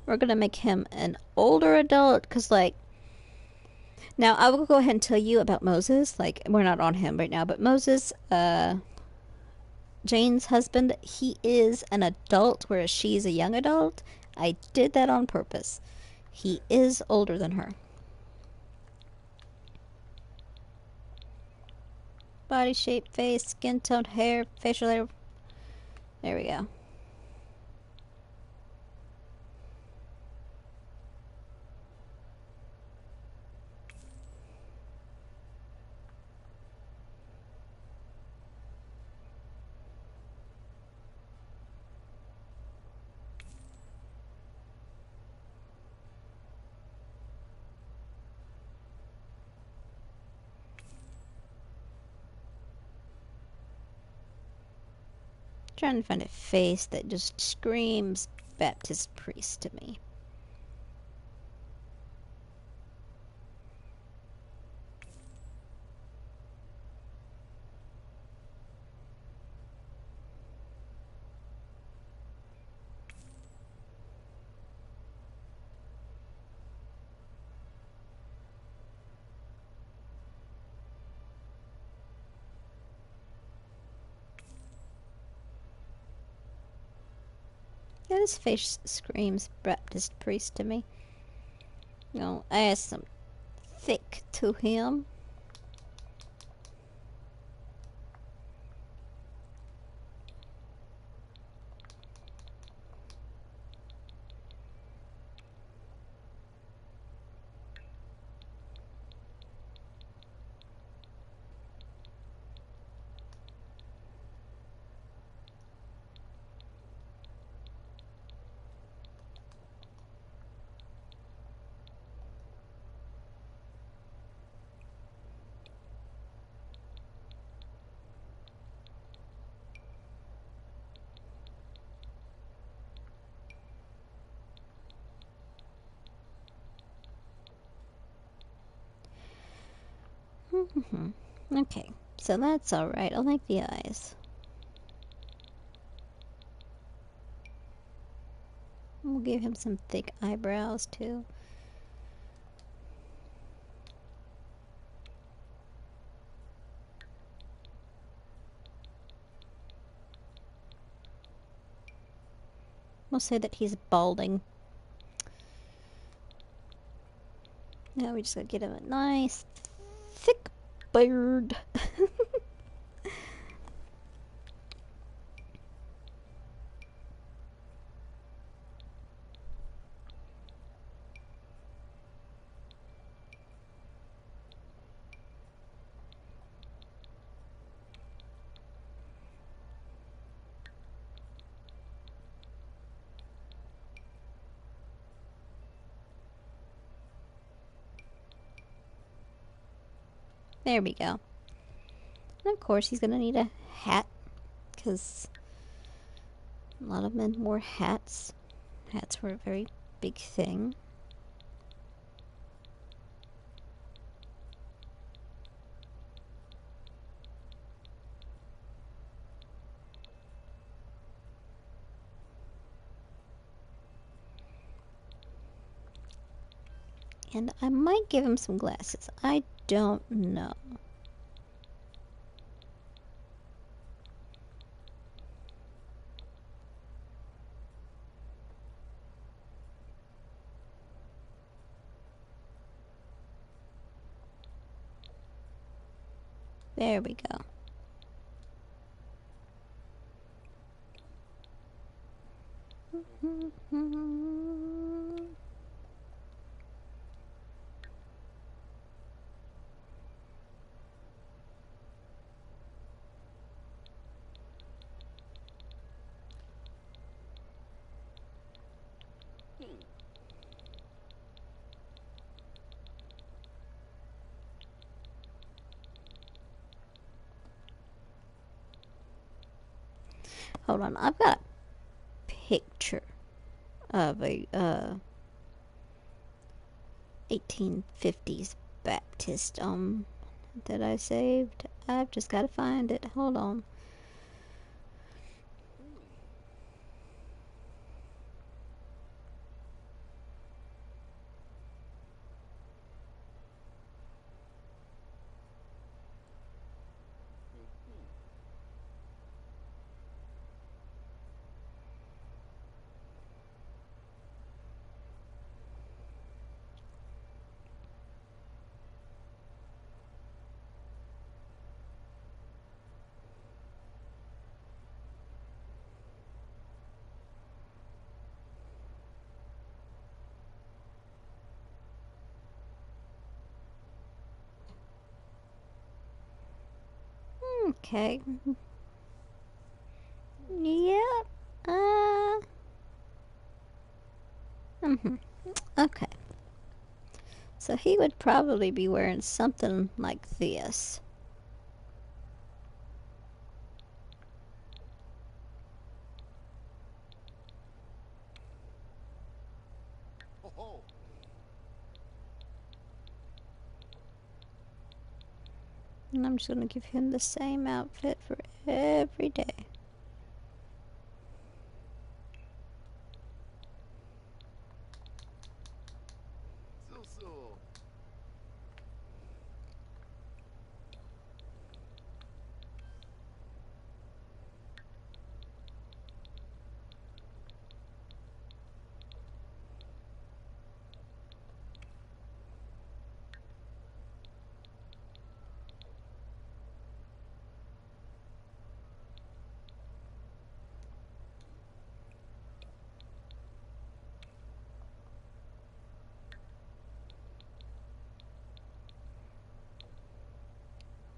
We're gonna make him an older adult because, like, now I will go ahead and tell you about Moses. Like, we're not on him right now, but Moses, Jane's husband, he is an adult, whereas she's a young adult. I did that on purpose. He is older than her. Body shape, face, skin tone, hair, facial hair. There we go. Trying to find a face that just screams Baptist priest to me. Yeah, his face screams Baptist priest to me. Add some thick to him. Okay, so that's alright. I like the eyes. We'll give him some thick eyebrows too. We'll say that he's balding. Now we just gotta get him a nice thick beard. There we go. And of course, he's gonna need a hat because a lot of men wore hats. Hats were a very big thing. And I might give him some glasses. I don't know. There we go. Hold on, I've got a picture of a 1850s Baptist that I saved. I've just got to find it. Hold on. Okay. Yep. Okay. So he would probably be wearing something like this. And I'm just going to give him the same outfit for every day.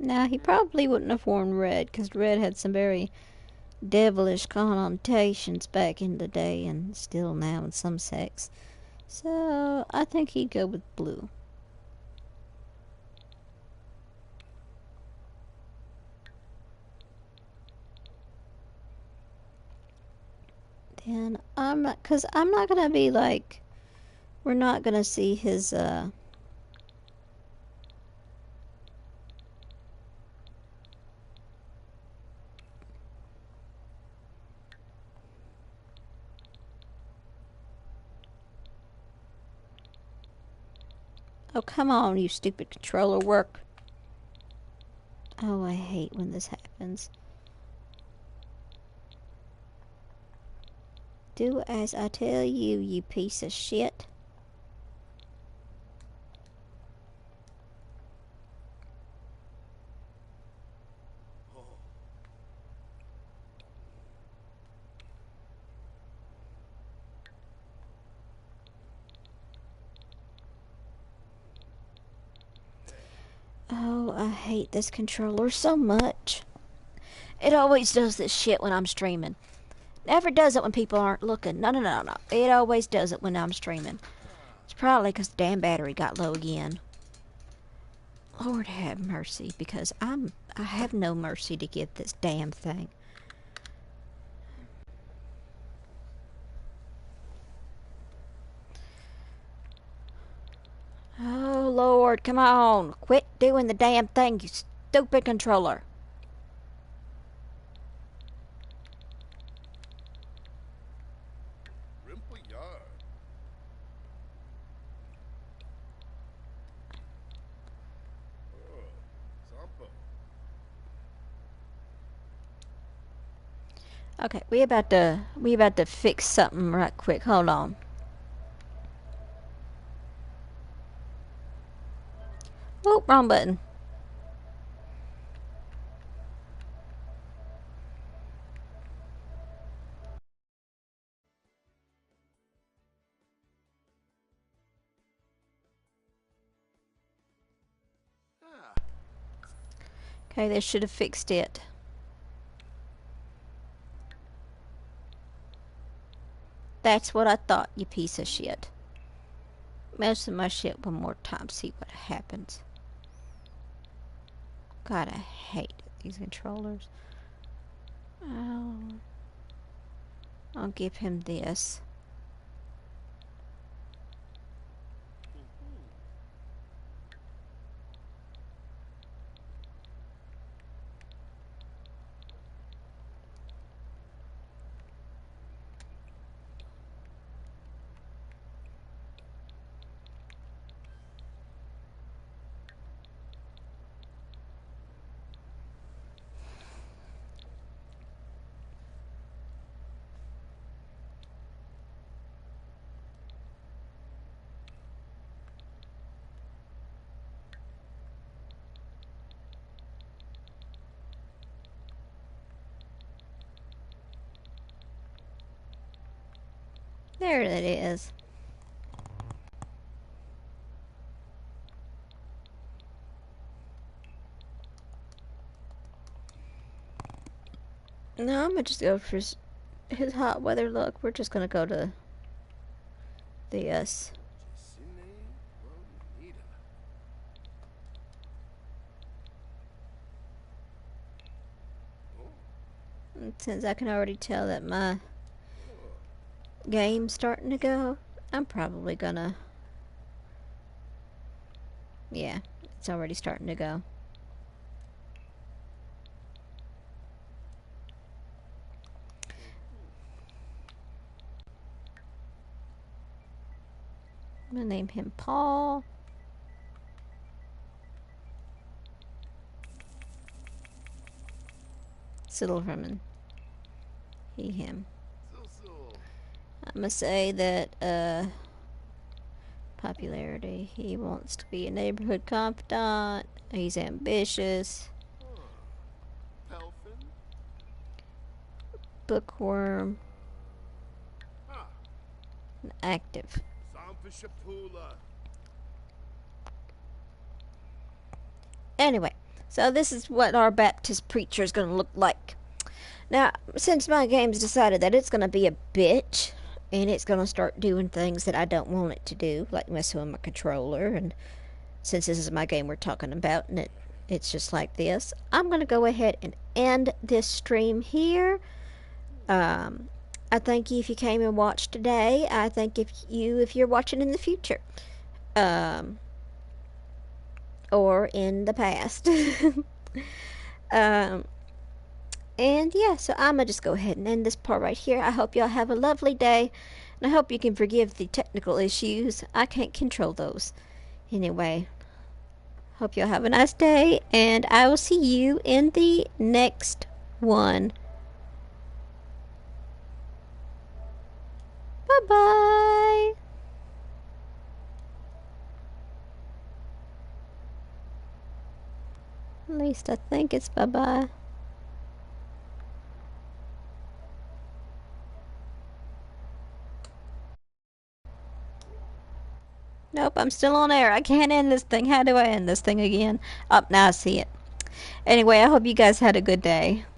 Now, he probably wouldn't have worn red, because red had some very devilish connotations back in the day, and still now in some sects. So, I think he'd go with blue. Then, because I'm not gonna be like, we're not gonna see his, oh, come on, you stupid controller work. Oh, I hate when this happens. Do as I tell you, you piece of shit. Oh, I hate this controller so much. It always does this shit when I'm streaming. Never does it when people aren't looking. No, no, no, no. It always does it when I'm streaming. It's probably because the damn battery got low again. Lord have mercy, because I have no mercy to give this damn thing. Oh, Lord, come on. Quit doing the damn thing, you stupid controller. Okay, we about to fix something right quick. Hold on. Oh, wrong button. Okay, they should have fixed it. That's what I thought, you piece of shit. Mess with my shit one more time, see what happens. God, I hate these controllers. Oh, I'll give him this. There it is. No, I'm gonna just go for his hot weather look. We're just gonna go to this. And since I can already tell that my game's starting to go, I'm probably gonna... Yeah, it's already starting to go. I'm gonna name him Paul. Silverman. He, him. I'm gonna say that, popularity. He wants to be a neighborhood confidant. He's ambitious. Bookworm. And active. Anyway, so this is what our Baptist preacher is going to look like. Now, since my game's decided that it's going to be a bitch, and it's going to start doing things that I don't want it to do, like messing with my controller, and since this is my game we're talking about, and it's just like this, I'm going to go ahead and end this stream here. I thank you if you came and watched today. I thank if you're watching in the future. Or in the past. um, and yeah, so I'm gonna just go ahead and end this part right here. I hope y'all have a lovely day, and I hope you can forgive the technical issues. I can't control those. Anyway, hope y'all have a nice day, and I will see you in the next one. Bye bye. At least I think it's bye bye. Nope, I'm still on air. I can't end this thing. How do I end this thing again? Up, now I see it. Anyway, I hope you guys had a good day.